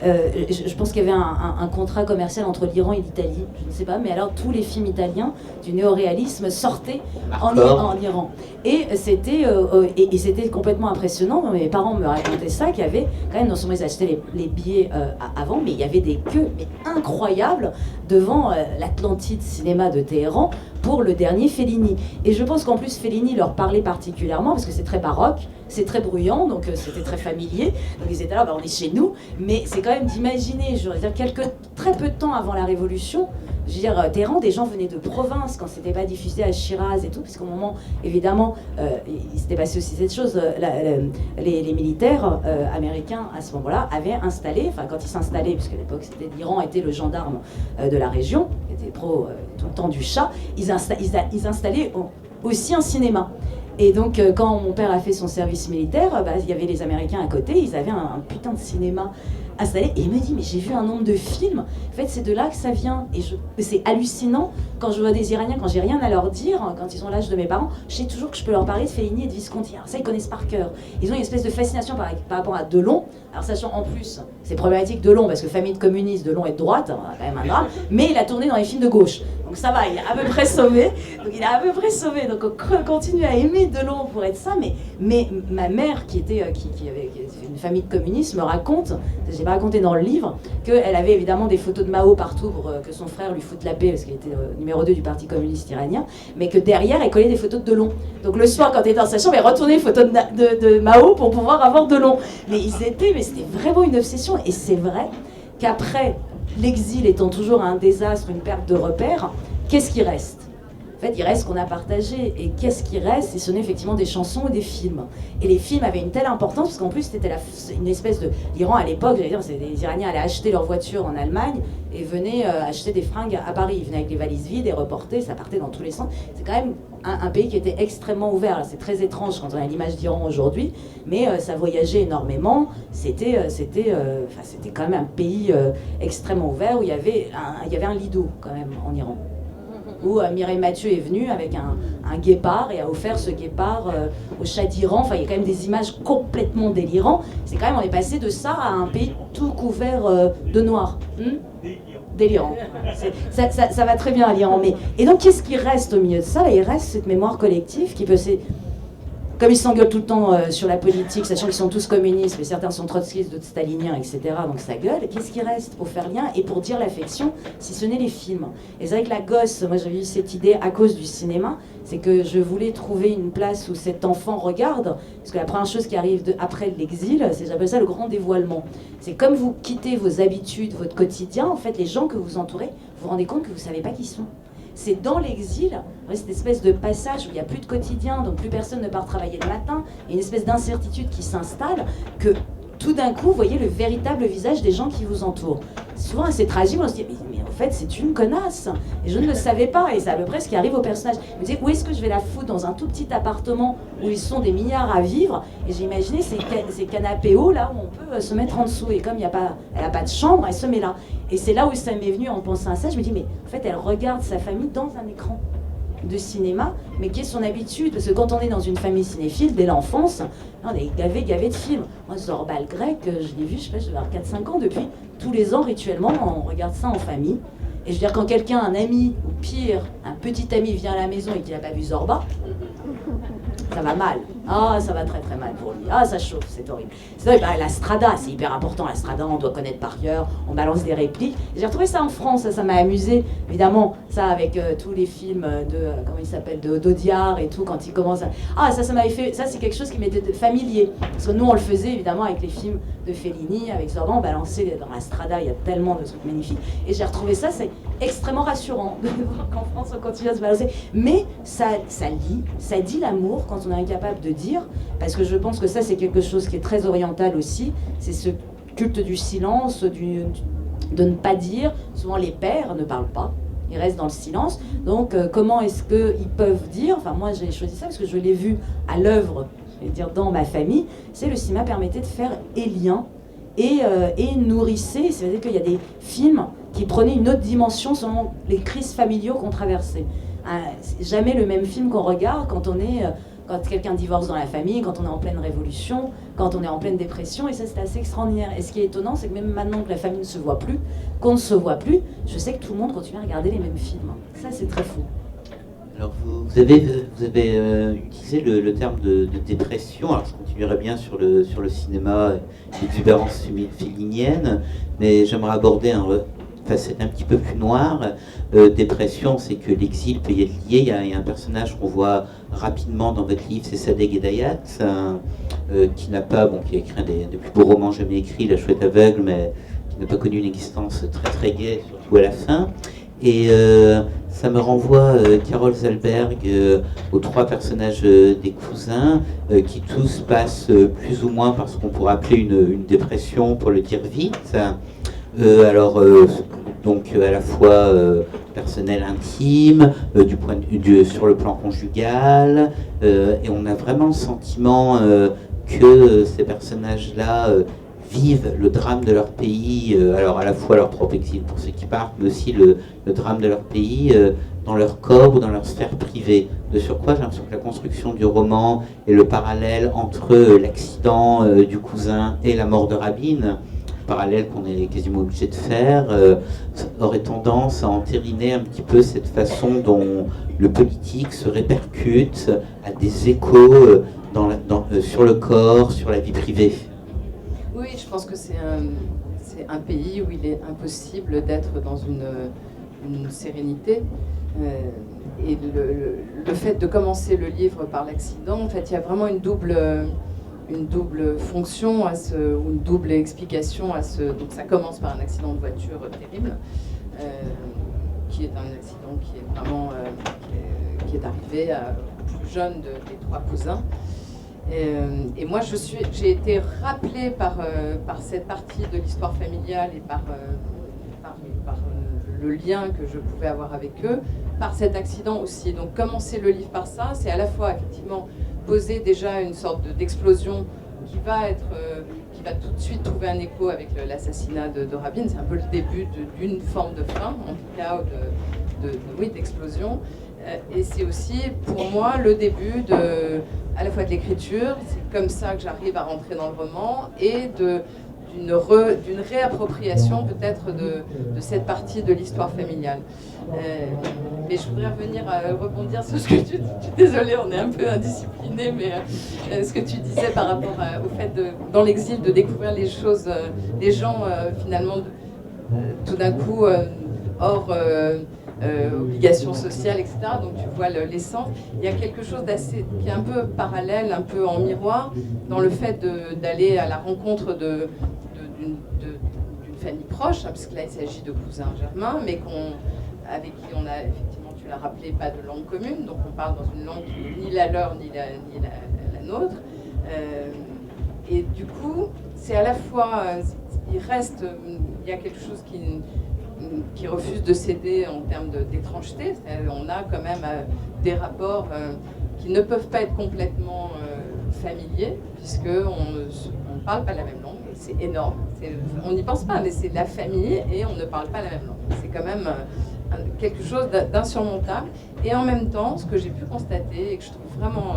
Speaker 3: je pense qu'il y avait un contrat commercial entre l'Iran et l'Italie, je ne sais pas, mais alors tous les films italiens du néoréalisme sortaient en Iran. Et c'était complètement impressionnant. Mes parents me racontaient ça, qu'il y avait quand même, non seulement ils achetaient les billets avant, mais il y avait des queues incroyables devant l'Atlantide Cinéma de Téhéran pour le dernier Fellini. Et je pense qu'en plus Fellini leur parlait particulièrement parce que c'est très baroque, c'est très bruyant, donc c'était très familier. Donc ils étaient là, on est chez nous, mais c'est quand même d'imaginer, je veux dire, très peu de temps avant la Révolution, je veux dire, Téhéran, des gens venaient de province quand c'était pas diffusé à Shiraz et tout, parce qu'au moment, évidemment, il s'était passé aussi cette chose, les militaires américains à ce moment-là avaient installé, enfin quand ils s'installaient, puisqu'à l'époque l'Iran était le gendarme de la région, qui était pro tout le temps du Shah, ils installaient aussi un cinéma. Et donc, quand mon père a fait son service militaire, il y avait les Américains à côté, ils avaient un putain de cinéma installé. Et il me dit, mais j'ai vu un nombre de films. En fait, c'est de là que ça vient. Et c'est hallucinant quand je vois des Iraniens, quand j'ai rien à leur dire, quand ils ont l'âge de mes parents, je sais toujours que je peux leur parler de Fellini et de Visconti. Alors ça, ils connaissent par cœur. Ils ont une espèce de fascination par rapport à Delon. Alors sachant en plus, c'est problématique Delon, parce que famille de communistes, Delon est de droite, quand même un drame, mais il a tourné dans les films de gauche. Donc ça va, il est à peu près sauvé. Donc on continue à aimer Delon pour être ça, mais ma mère, qui avait une famille de communistes, me raconte, j'ai pas raconté dans le livre, qu'elle avait évidemment des photos de Mao partout pour que son frère lui foute la paix, parce qu'il était numéro 2 du parti communiste iranien, mais que derrière, elle collait des photos de Delon. Donc le soir, quand elle était dans sa chambre, elle retournait les photos de Mao pour pouvoir avoir Delon. Mais c'était vraiment une obsession, et c'est vrai qu'après, l'exil étant toujours un désastre, une perte de repères, qu'est-ce qui reste ? En fait, il reste ce qu'on a partagé. Et qu'est-ce qui reste ? Ce sont effectivement des chansons et des films. Et les films avaient une telle importance, parce qu'en plus, c'était une espèce de... L'Iran, à l'époque, j'allais dire, les Iraniens allaient acheter leur voiture en Allemagne et venaient acheter des fringues à Paris. Ils venaient avec les valises vides et reportés, ça partait dans tous les sens. C'est quand même un pays qui était extrêmement ouvert. C'est très étrange quand on a l'image d'Iran aujourd'hui, mais ça voyageait énormément. C'était quand même un pays extrêmement ouvert où il y avait un lido quand même en Iran. Où Mireille Mathieu est venue avec un guépard et a offert ce guépard au Shah d'Iran. Enfin, il y a quand même des images complètement délirantes. C'est quand même, on est passé de ça à un pays tout couvert de noir. Délirant. Ça va très bien à l'Iran. Et donc, qu'est-ce qui reste au milieu de ça ? Il reste cette mémoire collective qui peut comme ils s'engueulent tout le temps sur la politique, sachant qu'ils sont tous communistes, mais certains sont trotskistes, d'autres staliniens, etc., donc ça gueule, qu'est-ce qui reste pour faire lien et pour dire l'affection, si ce n'est les films? Et c'est vrai que la gosse, moi j'avais eu cette idée à cause du cinéma, c'est que je voulais trouver une place où cet enfant regarde, parce que la première chose qui arrive après l'exil, c'est, j'appelle ça le grand dévoilement. C'est comme vous quittez vos habitudes, votre quotidien, en fait, les gens que vous entourez, vous vous rendez compte que vous ne savez pas qui sont. C'est dans l'exil, cette espèce de passage où il n'y a plus de quotidien, donc plus personne ne part travailler le matin, et une espèce d'incertitude qui s'installe, que tout d'un coup, vous voyez le véritable visage des gens qui vous entourent. Souvent, c'est tragique, on se dit, mais en fait, c'est une connasse. Et je ne le savais pas, et c'est à peu près ce qui arrive au personnage. Je me disais, où est-ce que je vais la foutre dans un tout petit appartement où ils sont des milliards à vivre? Et j'ai imaginé ces canapés hauts, là, où on peut se mettre en dessous. Et comme elle n'a pas de chambre, elle se met là. Et c'est là où ça m'est venu en pensant à ça. Je me dis, mais en fait, elle regarde sa famille dans un écran de cinéma, mais qui est son habitude, parce que quand on est dans une famille cinéphile, dès l'enfance, on est gavé de films. Moi, Zorba le grec, je l'ai vu, je sais pas, je vais avoir 4-5 ans, depuis tous les ans, rituellement, on regarde ça en famille. Et je veux dire, quand quelqu'un, un ami, ou pire, un petit ami vient à la maison et qu'il n'a pas vu Zorba, ça va mal. Ah, ça va très très mal pour lui. Ah, ça chauffe, c'est horrible. C'est vrai, bah, la strada, c'est hyper important. La strada, on doit connaître par cœur. On balance des répliques. J'ai retrouvé ça en France, ça m'a amusé. Évidemment, ça avec tous les films de, comment il s'appelle, d'Audiard et tout, quand il commence à... Ah, ça m'avait fait... Ça, c'est quelque chose qui m'était familier. Parce que nous, on le faisait, évidemment, avec les films de Fellini, avec Zorba, on balançait dans la strada, il y a tellement de trucs magnifiques. Et j'ai retrouvé ça, c'est extrêmement rassurant de voir qu'en France, on continue à se balancer. Mais ça dit l'amour quand on est incapable de dire, parce que je pense que ça, c'est quelque chose qui est très oriental aussi, c'est ce culte du silence, de ne pas dire. Souvent, les pères ne parlent pas, ils restent dans le silence. Donc, comment est-ce qu'ils peuvent dire? Enfin, moi, j'ai choisi ça parce que je l'ai vu à l'œuvre, je vais dire dans ma famille, c'est le cinéma permettait de faire lien et nourrissait. C'est-à-dire qu'il y a des films qui prenaient une autre dimension selon les crises familiaux qu'on traversait. Jamais le même film qu'on regarde quand on est... quand quelqu'un divorce dans la famille, quand on est en pleine révolution, quand on est en pleine dépression, et ça c'est assez extraordinaire. Et ce qui est étonnant, c'est que même maintenant que la famille ne se voit plus, qu'on ne se voit plus, je sais que tout le monde continue à regarder les mêmes films. Ça c'est très fou.
Speaker 1: Alors vous avez utilisé le terme de dépression. Alors je continuerai bien sur le cinéma, l'exubérance félinienne, mais j'aimerais aborder facette un petit peu plus noire. Dépression, c'est que l'exil peut y être lié. Il y a un personnage qu'on voit rapidement dans votre livre, c'est Sadegh Edayat, qui n'a pas, qui a écrit un des plus beaux romans jamais écrits, La Chouette aveugle, mais qui n'a pas connu une existence très très gaie, surtout à la fin. Et ça me renvoie, Carol Zalberg, aux trois personnages des cousins, qui tous passent plus ou moins par ce qu'on pourrait appeler une dépression, pour le dire vite. Donc à la fois personnel intime, sur le plan conjugal, et on a vraiment le sentiment que ces personnages-là vivent le drame de leur pays, alors à la fois leur propre exil pour ceux qui partent, mais aussi le drame de leur pays dans leur corps ou dans leur sphère privée. De surcroît, j'ai l'impression que la construction du roman et le parallèle entre l'accident du cousin et la mort de Rabin, parallèle qu'on est quasiment obligé de faire, aurait tendance à entériner un petit peu cette façon dont le politique se répercute, à des échos sur le corps, sur la vie privée.
Speaker 2: Oui, je pense que c'est un pays où il est impossible d'être dans une sérénité. Et le fait de commencer le livre par l'accident, en fait, il y a vraiment une double fonction ou une double explication à ce. Donc ça commence par un accident de voiture terrible, qui est un accident qui est vraiment qui est arrivé au plus jeune des trois cousins. Et moi, j'ai été rappelée par cette partie de l'histoire familiale et par le lien que je pouvais avoir avec eux, par cet accident aussi. Donc commencer le livre par ça, c'est à la fois effectivement poser déjà une sorte d'explosion qui va tout de suite trouver un écho avec l'assassinat de Rabin. C'est un peu le début d'une forme de fin, en tout cas d'explosion. Et c'est aussi pour moi le début à la fois de l'écriture, c'est comme ça que j'arrive à rentrer dans le roman, et d'une réappropriation peut-être de cette partie de l'histoire familiale. Mais je voudrais revenir à rebondir sur ce que tu dis. Désolée, on est un peu indiscipliné, mais ce que tu disais par rapport au fait dans l'exil de découvrir les choses, les gens finalement tout d'un coup hors obligations sociales, etc. Donc tu vois l'essence. Il y a quelque chose d'assez qui est un peu parallèle, un peu en miroir, dans le fait d'aller à la rencontre d'une famille proche, hein, parce que là il s'agit de cousins germains, mais avec qui on a effectivement, tu l'as rappelé, pas de langue commune, donc on parle dans une langue qui n'est ni la leur ni la nôtre. Et du coup, c'est à la fois, il y a quelque chose qui refuse de céder en termes d'étrangeté. On a quand même des rapports qui ne peuvent pas être complètement familiers, puisqu'on ne parle pas la même langue. C'est énorme. On n'y pense pas, mais c'est la famille et on ne parle pas la même langue. C'est quand même quelque chose d'insurmontable. Et en même temps, ce que j'ai pu constater et que je trouve vraiment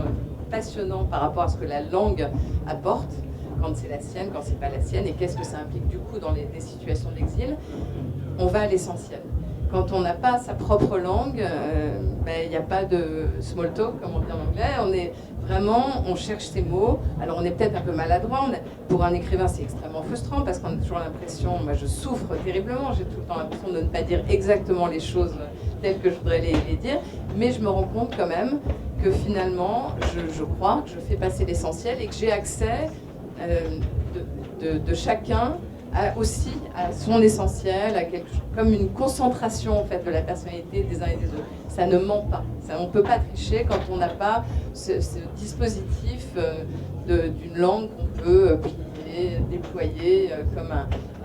Speaker 2: passionnant par rapport à ce que la langue apporte, quand c'est la sienne, quand c'est pas la sienne, et qu'est-ce que ça implique du coup dans des situations d'exil, on va à l'essentiel. Quand on n'a pas sa propre langue, il n'y a pas de small talk, comme on dit en anglais. On cherche ses mots. Alors on est peut-être un peu maladroit. Pour un écrivain, c'est extrêmement frustrant parce qu'on a toujours l'impression, moi je souffre terriblement, j'ai tout le temps l'impression de ne pas dire exactement les choses telles que je voudrais les dire. Mais je me rends compte quand même que finalement, je crois que je fais passer l'essentiel et que j'ai accès de chacun aussi à son essentiel, à quelque chose, comme une concentration en fait de la personnalité des uns et des autres. Ça ne ment pas. On ne peut pas tricher quand on n'a pas ce dispositif d'une langue qu'on peut plier, déployer comme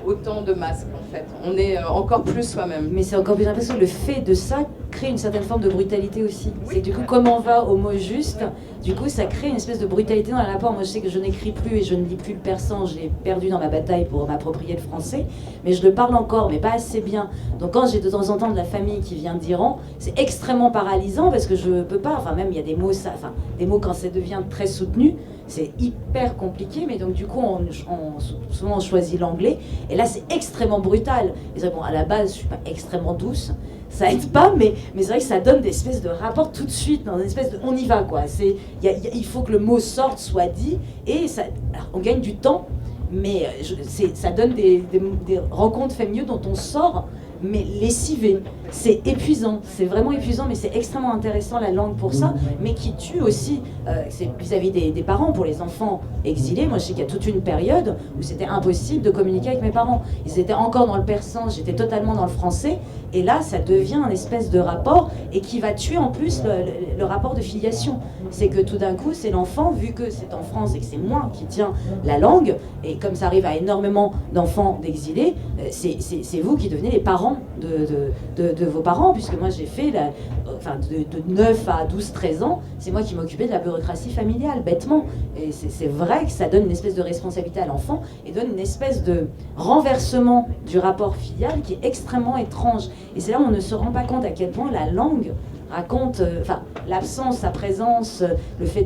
Speaker 2: autant de masques en fait. On est encore plus soi-même.
Speaker 3: Mais c'est encore plus intéressant, le fait de ça crée une certaine forme de brutalité aussi.
Speaker 2: Oui.
Speaker 3: C'est du coup, comme on va au mot juste, du coup ça crée une espèce de brutalité dans le rapport. Moi je sais que je n'écris plus et je ne lis plus le persan, je l'ai perdu dans ma bataille pour m'approprier le français, mais je le parle encore, mais pas assez bien. Donc quand j'ai de temps en temps de la famille qui vient d'Iran, c'est extrêmement paralysant parce que je peux pas, enfin même il y a des mots, des mots quand ça devient très soutenu, c'est hyper compliqué, mais donc du coup souvent on choisit l'anglais, et là c'est extrêmement brutal. Et c'est bon, à la base je suis pas extrêmement douce, ça aide pas, mais c'est vrai que ça donne des espèces de rapports tout de suite, dans une espèce de on y va quoi. Il faut que le mot sorte, soit dit, et ça, alors, on gagne du temps, mais ça donne des rencontres fait mieux dont on sort, mais lessivé. C'est épuisant, c'est vraiment épuisant, mais c'est extrêmement intéressant la langue pour ça, mais qui tue aussi, c'est vis-à-vis des parents, pour les enfants exilés. Moi je sais qu'il y a toute une période où c'était impossible de communiquer avec mes parents. Ils étaient encore dans le persan, j'étais totalement dans le français, et là ça devient un espèce de rapport, et qui va tuer en plus le rapport de filiation. C'est que tout d'un coup c'est l'enfant, vu que c'est en France et que c'est moi qui tiens la langue, et comme ça arrive à énormément d'enfants d'exilés, c'est vous qui devenez les parents de vos parents, puisque moi j'ai fait de 9 à 12, 13 ans, c'est moi qui m'occupais de la bureaucratie familiale, bêtement. Et c'est vrai que ça donne une espèce de responsabilité à l'enfant et donne une espèce de renversement du rapport filial qui est extrêmement étrange. Et c'est là où on ne se rend pas compte à quel point la langue raconte, l'absence, sa présence, le fait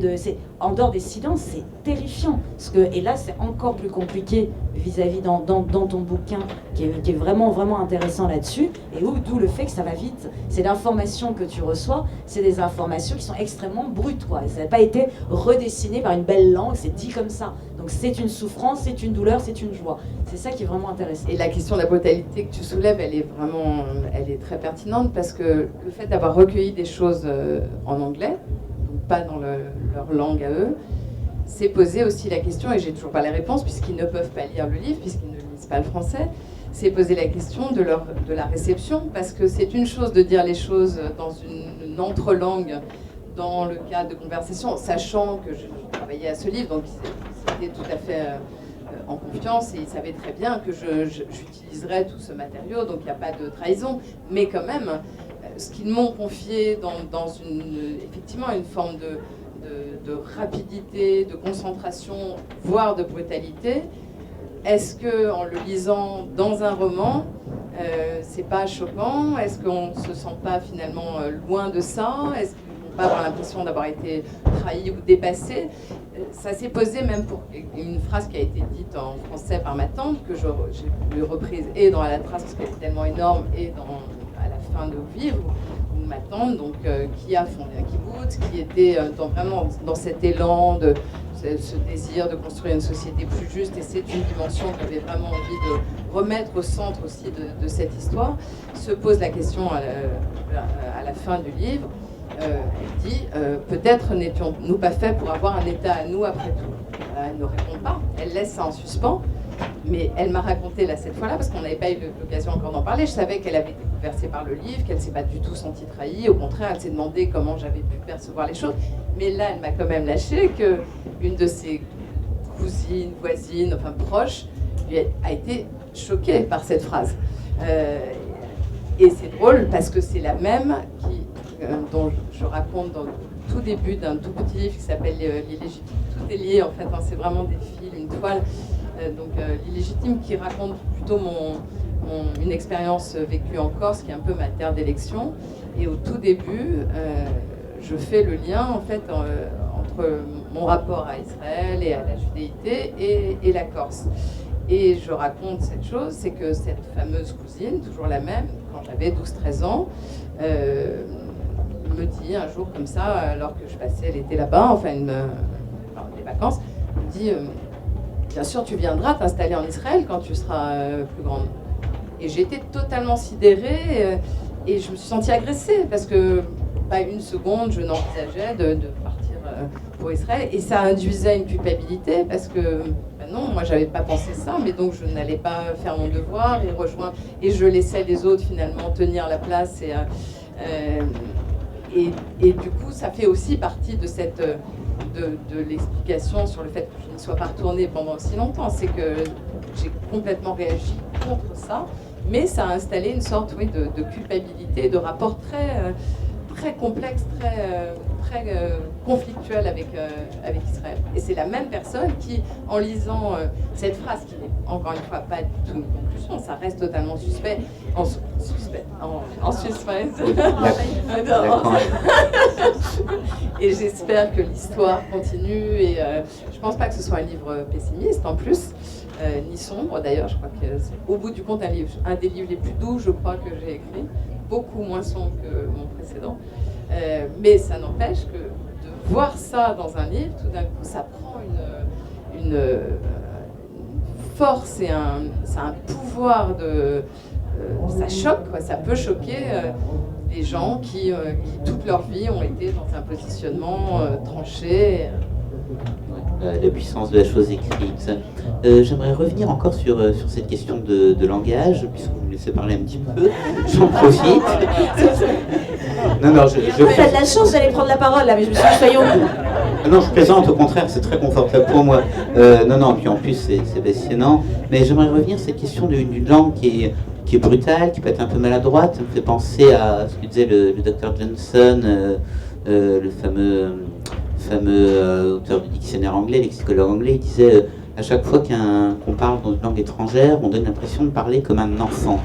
Speaker 3: en dehors des silences, c'est terrifiant. Et là, c'est encore plus compliqué vis-à-vis dans ton bouquin, qui est vraiment, vraiment intéressant là-dessus, et d'où le fait que ça va vite. C'est l'information que tu reçois, c'est des informations qui sont extrêmement brutes, quoi. Ça n'a pas été redessiné par une belle langue, c'est dit comme ça. Donc c'est une souffrance, c'est une douleur, c'est une joie. C'est ça qui est vraiment intéressant.
Speaker 2: Et la question de la brutalité que tu soulèves, elle est très pertinente, parce que le fait d'avoir recueilli des choses en anglais, donc pas dans leur langue à eux, c'est poser aussi la question, et j'ai toujours pas les réponses puisqu'ils ne peuvent pas lire le livre, puisqu'ils ne lisent pas le français, c'est poser la question de la réception, parce que c'est une chose de dire les choses dans une entre-langue, dans le cadre de conversation, sachant que je travaillais à ce livre, donc c'était tout à fait en confiance, et ils savaient très bien que j'utiliserais tout ce matériau, donc il n'y a pas de trahison, mais quand même, ce qu'ils m'ont confié dans effectivement une forme de rapidité, de concentration, voire de brutalité, est-ce qu'en le lisant dans un roman, c'est pas choquant? Est-ce qu'on ne se sent pas finalement loin de ça? Est-ce qu'on pas avoir l'impression d'avoir été trahi ou dépassé. Ça s'est posé même pour une phrase qui a été dite en français par ma tante, que j'ai reprise et dans À la trace parce qu'elle est tellement énorme, et à la fin de Vivre, où ma tante, donc, qui a fondé un kibbutz, qui était vraiment dans cet élan de ce désir de construire une société plus juste, et c'est une dimension que j'avais vraiment envie de remettre au centre aussi de cette histoire, se pose la question à la fin du livre. Elle dit peut-être n'étions-nous pas faits pour avoir un État à nous après tout. Elle ne répond pas, elle laisse ça en suspens, mais elle m'a raconté là cette fois-là, parce qu'on n'avait pas eu l'occasion encore d'en parler. Je savais qu'elle avait été bouleversée par le livre, qu'elle ne s'est pas du tout sentie trahie, au contraire elle s'est demandé comment j'avais pu percevoir les choses, mais là elle m'a quand même lâché qu'une de ses cousines, voisines, enfin proches, a été choquée par cette phrase. Et c'est drôle parce que c'est la même dont je raconte dans le tout début d'un tout petit livre qui s'appelle L'illégitime. Tout est lié en fait, hein, c'est vraiment des fils, une toile. L'illégitime qui raconte plutôt une expérience vécue en Corse, qui est un peu ma terre d'élection. Et au tout début, je fais le lien en fait entre mon rapport à Israël et à la judéité et la Corse. Et je raconte cette chose, c'est que cette fameuse cousine, toujours la même, quand j'avais 12-13 ans, me dit un jour comme ça, alors que je passais l'été là-bas, enfin des vacances, me dit bien sûr tu viendras t'installer en Israël quand tu seras plus grande. Et j'ai été totalement sidérée et je me suis sentie agressée parce que pas une seconde je n'envisageais de partir pour Israël, et ça induisait une culpabilité parce que non, moi j'avais pas pensé ça, mais donc je n'allais pas faire mon devoir et rejoindre, et je laissais les autres finalement tenir la place, et du coup ça fait aussi partie de cette de l'explication sur le fait que je ne sois pas retournée pendant si longtemps, c'est que j'ai complètement réagi contre ça, mais ça a installé une sorte de culpabilité, de rapport très complexe, très conflictuel avec Israël. Et c'est la même personne qui, en lisant cette phrase, qui n'est encore une fois pas du tout une conclusion, ça reste totalement suspect, en suspense. Et j'espère que l'histoire continue, et je pense pas que ce soit un livre pessimiste en plus, ni sombre d'ailleurs. Je crois que c'est au bout du compte un des livres les plus doux, je crois, que j'ai écrit, beaucoup moins sombre que mon précédent. Mais ça n'empêche que de voir ça dans un livre, tout d'un coup, ça prend une force et un pouvoir ça choque, quoi. Ça peut choquer des gens qui toute leur vie ont été dans un positionnement tranché.
Speaker 1: La puissance de la chose écrite. J'aimerais revenir encore sur cette question de langage, puisque vous me laissez parler un petit peu. J'en profite.
Speaker 3: Non, vous avez de la chance d'aller prendre la parole là, mais je me suis dit, soyons.
Speaker 1: Non, je plaisante, au contraire, c'est très confortable pour moi. Non, puis en plus, c'est passionnant. Mais j'aimerais revenir sur cette question d'une langue qui est brutale, qui peut être un peu maladroite. Ça me fait penser à ce que disait le Dr Johnson, le fameux auteur du dictionnaire anglais, lexicologue anglais. Il disait à chaque fois qu'on parle dans une langue étrangère, on donne l'impression de parler comme un enfant.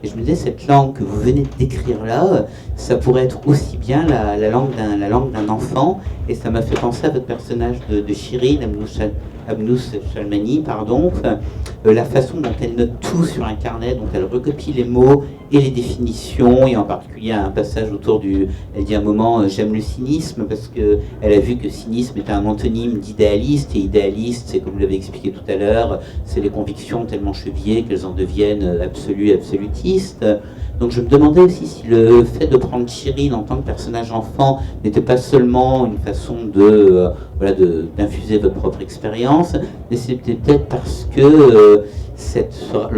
Speaker 1: Et je me disais, cette langue que vous venez de décrire là, ça pourrait être aussi bien la langue d'un enfant. Et ça m'a fait penser à votre personnage de Shirin Abnous Shalmani, la façon dont elle note tout sur un carnet, dont elle recopie les mots et les définitions, et en particulier un passage autour elle dit à un moment j'aime le cynisme, parce qu'elle a vu que cynisme est un antonyme d'idéaliste, et idéaliste, c'est comme vous l'avez expliqué tout à l'heure, c'est les convictions tellement chevillées qu'elles en deviennent absolutistes. Donc je me demandais aussi si le fait de prendre Shirin en tant que personnage enfant n'était pas seulement une façon d'infuser votre propre expérience, mais c'était peut-être parce que le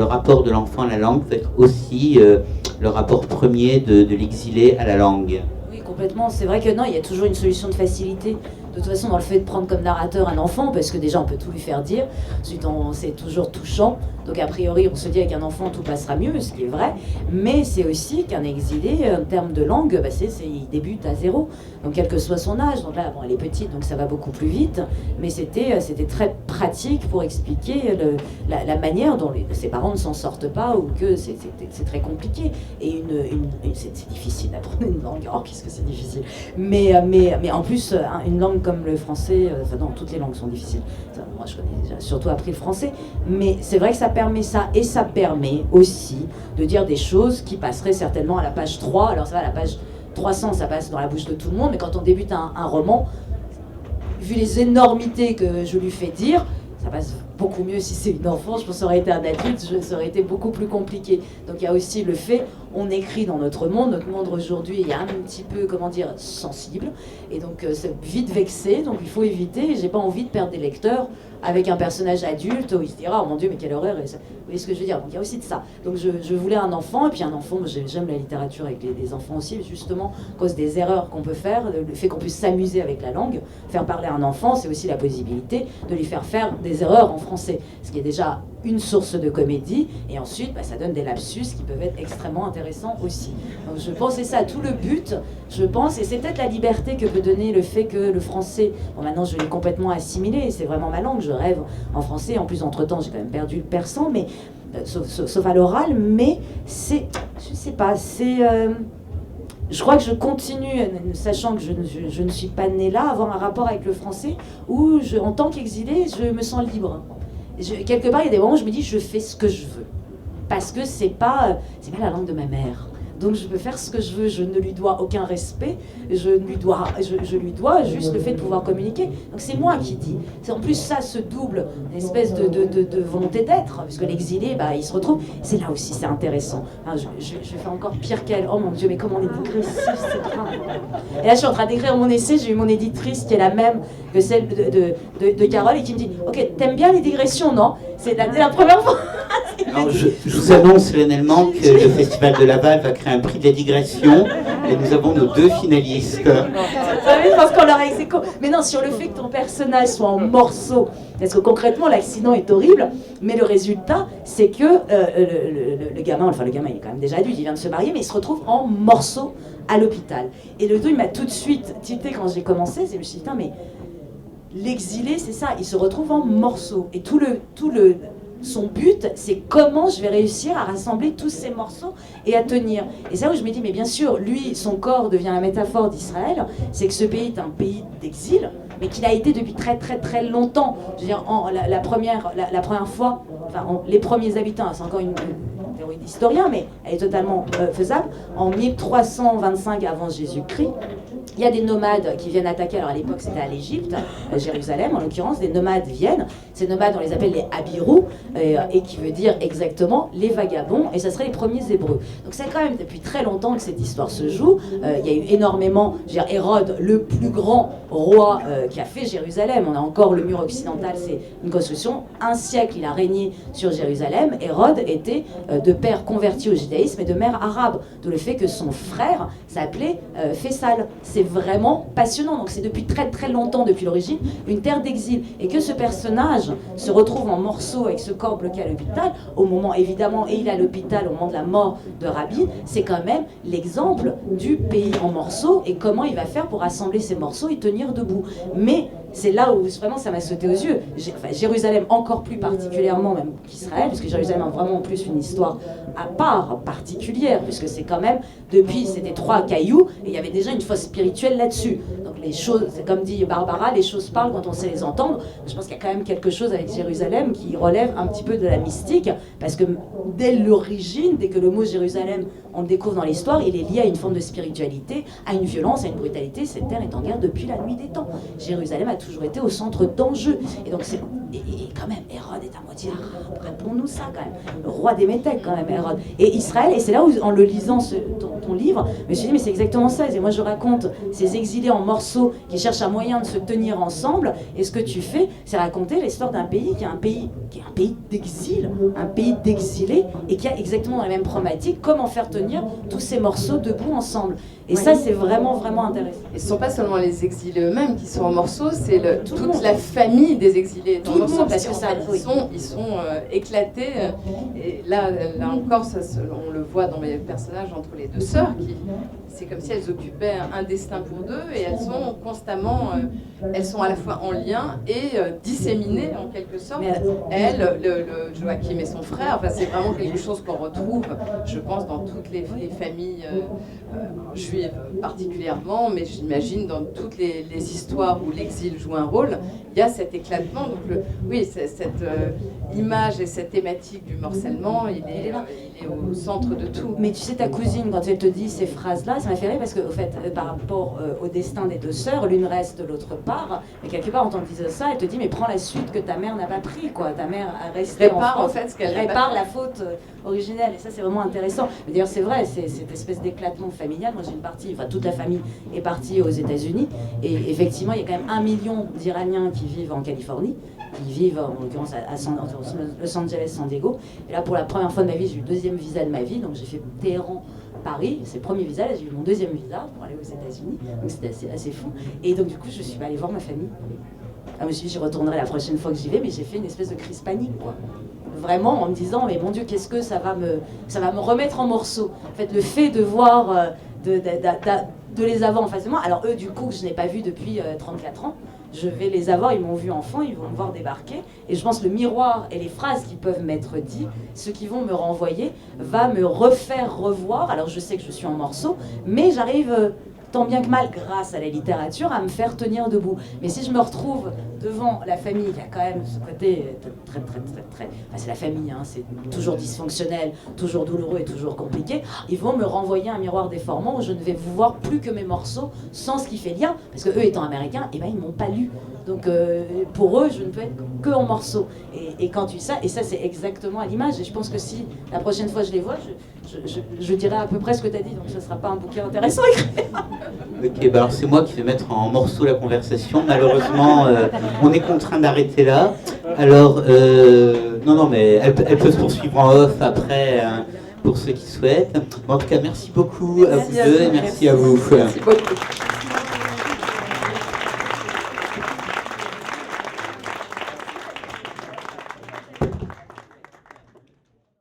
Speaker 1: rapport de l'enfant à la langue peut être aussi le rapport premier de l'exilé à la langue.
Speaker 3: Oui, complètement. C'est vrai que non, il y a toujours une solution de facilité de toute façon dans le fait de prendre comme narrateur un enfant, parce que déjà on peut tout lui faire dire, ensuite c'est toujours touchant, donc a priori on se dit avec un enfant tout passera mieux, ce qui est vrai, mais c'est aussi qu'un exilé en termes de langue, bah il débute à 0, donc quel que soit son âge, donc là bon, elle est petite donc ça va beaucoup plus vite, mais c'était très pratique pour expliquer la manière dont ses parents ne s'en sortent pas, ou que c'est très compliqué, et c'est difficile d'apprendre une langue, oh qu'est-ce que c'est difficile, mais en plus une langue comme le français, enfin non, toutes les langues sont difficiles, ça, moi je connais déjà surtout appris le français, mais c'est vrai que ça permet ça, et ça permet aussi de dire des choses qui passeraient certainement à la page 3, alors ça va, à la page 300 ça passe dans la bouche de tout le monde, mais quand on débute un roman, vu les énormités que je lui fais dire, ça passe beaucoup mieux si c'est une enfant. Je pense que ça aurait été un adulte, ça aurait été beaucoup plus compliqué. Donc il y a aussi le fait, on écrit dans notre monde aujourd'hui est un petit peu, comment dire, sensible, et donc c'est vite vexé, donc il faut éviter, et j'ai pas envie de perdre des lecteurs avec un personnage adulte où il se dira, oh mon Dieu, mais quelle horreur, vous voyez ce que je veux dire, donc il y a aussi de ça. Donc je voulais un enfant, et puis un enfant, j'aime la littérature avec les enfants aussi, justement, à cause des erreurs qu'on peut faire, le fait qu'on puisse s'amuser avec la langue, faire parler un enfant, c'est aussi la possibilité de lui faire des erreurs en français, ce qui est déjà une source de comédie, et ensuite ça donne des lapsus qui peuvent être extrêmement intéressants aussi. Donc je pense que c'est ça tout le but, je pense, et c'est peut-être la liberté que peut donner le fait que le français, bon maintenant je l'ai complètement assimilé, c'est vraiment ma langue, je rêve en français, en plus entre temps j'ai quand même perdu le persan, mais sauf à l'oral, mais c'est, je sais pas, c'est... je crois que je continue, sachant que je ne suis pas née là, à avoir un rapport avec le français où, en tant qu'exilée, je me sens libre. Quelque part, il y a des moments où je me dis, je fais ce que je veux. Parce que c'est pas la langue de ma mère. Donc je peux faire ce que je veux, je ne lui dois aucun respect, je lui dois juste le fait de pouvoir communiquer. Donc c'est moi qui dis. En plus ça se double une espèce de volonté d'être, parce que l'exilé, il se retrouve. C'est là aussi, c'est intéressant. Enfin, je fais encore pire qu'elle. Oh mon Dieu, mais comment on est dégressif, c'est grave. Et là je suis en train d'écrire mon essai, j'ai eu mon éditrice qui est la même que celle de Carole et qui me dit, ok, t'aimes bien les digressions, non? C'est la première fois.
Speaker 1: Alors, je vous annonce solennellement que le Festival de Laval va créer un prix de la digression et nous avons nos 2 finalistes.
Speaker 3: Je pense qu'on leur a ex-aequo. Mais non, sur le fait que ton personnage soit en morceaux, parce que concrètement l'accident est horrible, mais le résultat c'est que le gamin il est quand même déjà adulte, il vient de se marier, mais il se retrouve en morceaux à l'hôpital. Et le dos il m'a tout de suite tilté quand j'ai commencé, je me suis dit, putain, mais l'exilé c'est ça, il se retrouve en morceaux. Et son but, c'est comment je vais réussir à rassembler tous ces morceaux et à tenir. Et c'est là où je me dis, mais bien sûr, lui, son corps devient la métaphore d'Israël, c'est que ce pays est un pays d'exil, mais qu'il a été depuis très très très longtemps. Je veux dire, la première fois, les premiers habitants, c'est encore une théorie d'historien, mais elle est totalement faisable, en 1325 avant Jésus-Christ, il y a des nomades qui viennent attaquer, alors à l'époque c'était à l'Égypte, à Jérusalem en l'occurrence, des nomades viennent, ces nomades on les appelle les Abirous, et qui veut dire exactement les vagabonds, et ça serait les premiers Hébreux. Donc c'est quand même depuis très longtemps que cette histoire se joue, il y a eu énormément, je veux dire, Hérode, le plus grand roi qui a fait Jérusalem, on a encore le mur occidental, c'est une construction, un siècle il a régné sur Jérusalem, Hérode était de père converti au judaïsme et de mère arabe, d'où le fait que son frère s'appelait Faisal. C'est vraiment passionnant, donc c'est depuis très très longtemps, depuis l'origine, une terre d'exil, et que ce personnage se retrouve en morceaux avec ce corps bloqué à l'hôpital, au moment évidemment, et il est à l'hôpital au moment de la mort de Rabin, c'est quand même l'exemple du pays en morceaux, et comment il va faire pour rassembler ces morceaux et tenir debout. Mais c'est là où vraiment ça m'a sauté aux yeux. Jérusalem encore plus particulièrement même qu'Israël, parce que Jérusalem a vraiment en plus une histoire à part, particulière, puisque c'est quand même, depuis c'était 3 cailloux, et il y avait déjà une fosse spirituelle là-dessus. Donc les choses, c'est comme dit Barbara, les choses parlent quand on sait les entendre. Je pense qu'il y a quand même quelque chose avec Jérusalem qui relève un petit peu de la mystique, parce que dès l'origine, dès que le mot Jérusalem, on le découvre dans l'histoire, il est lié à une forme de spiritualité, à une violence, à une brutalité. Cette terre est en guerre depuis la nuit des temps. Jérusalem a toujours été au centre d'enjeux. Et donc c'est... Et quand même, Hérode est à moitié arabe. Rappelons-nous ça quand même. Le roi des Métèques quand même, Hérode. Et Israël, et c'est là où, en le lisant ton livre, je me suis dit, mais c'est exactement ça. Et moi je raconte ces exilés en morceaux qui cherchent un moyen de se tenir ensemble. Et ce que tu fais, c'est raconter l'histoire d'un pays qui est un pays pays d'exil, un pays d'exilés, et qui a exactement la même problématique, comment faire tenir tous ces morceaux debout ensemble. Et ça, c'est vraiment, vraiment intéressant.
Speaker 2: Et ce ne sont pas seulement les exilés eux-mêmes qui sont en morceaux, c'est toute la famille des exilés.
Speaker 3: Tout le monde, parce que ça,
Speaker 2: ils sont éclatés. Et là encore, on le voit dans les personnages entre les deux sœurs, c'est comme si elles occupaient un destin pour deux, et elles sont constamment, elles sont à la fois en lien et disséminées en quelque sorte. Elle, le Joachim et son frère, enfin, c'est vraiment quelque chose qu'on retrouve, je pense, dans toutes les familles juives particulièrement, mais j'imagine dans toutes les histoires où l'exil joue un rôle, il y a cet éclatement. Donc oui, cette image et cette thématique du morcellement, il est au centre de tout.
Speaker 3: Mais tu sais, ta cousine, quand elle te dit ces phrases-là, ça m'a fait rire parce que, au fait, par rapport au destin des deux sœurs, l'une reste, l'autre part. Mais quelque part, en tant que ça, elle te dit, mais prends la suite que ta mère n'a pas pris, quoi. Ta mère a resté
Speaker 2: répare en fait ce qu'elle
Speaker 3: répare la faute originelle. Et ça, c'est vraiment intéressant. D'ailleurs, c'est vrai, c'est cette espèce d'éclatement familial. Moi, j'ai une partie, enfin, toute la famille est partie aux États-Unis. Et effectivement, il y a quand même 1 million d'Iraniens qui vivent en Californie, qui vivent en l'occurrence à Los Angeles, San Diego. Et là, pour la première fois de ma vie, j'ai eu le 2e visa de ma vie. Donc, j'ai fait Téhéran, Paris, c'est le premier visa, là j'ai eu mon 2e visa pour aller aux États-Unis, donc c'était assez fou. Et donc du coup, je suis allée voir ma famille. Je me suis dit, j'y retournerai la prochaine fois que j'y vais, mais j'ai fait une espèce de crise panique, quoi. Vraiment en me disant, mais mon Dieu, qu'est-ce que ça va me remettre en morceaux. En fait, le fait de voir, de les avoir en face de moi, alors eux, du coup, je n'ai pas vu depuis 34 ans, je vais les avoir, ils m'ont vu enfant, ils vont me voir débarquer. Et je pense que le miroir et les phrases qui peuvent m'être dites, ce qui vont me renvoyer, va me refaire revoir. Alors je sais que je suis en morceaux, mais j'arrive tant bien que mal, grâce à la littérature, à me faire tenir debout. Mais si je me retrouve devant la famille, qui a quand même ce côté très... Enfin, c'est la famille, hein, c'est toujours dysfonctionnel, toujours douloureux et toujours compliqué, ils vont me renvoyer un miroir déformant où je ne vais vous voir plus que mes morceaux, sans ce qui fait lien, parce que eux étant américains, eh ben, ils ne m'ont pas lu. Donc pour eux, je ne peux être que en morceaux. Et quand tu dis ça, et ça c'est exactement à l'image, et je pense que si la prochaine fois je les vois, je dirai à peu près ce que tu as dit, donc ce ne sera pas un bouquin intéressant à écrire.
Speaker 1: Ok, bah alors c'est moi qui vais mettre en morceaux la conversation. Malheureusement, on est contraint d'arrêter là. Alors, non, mais elle peut se poursuivre en off après, pour ceux qui souhaitent. En tout cas, merci beaucoup à vous deux et merci à vous.
Speaker 2: Merci beaucoup.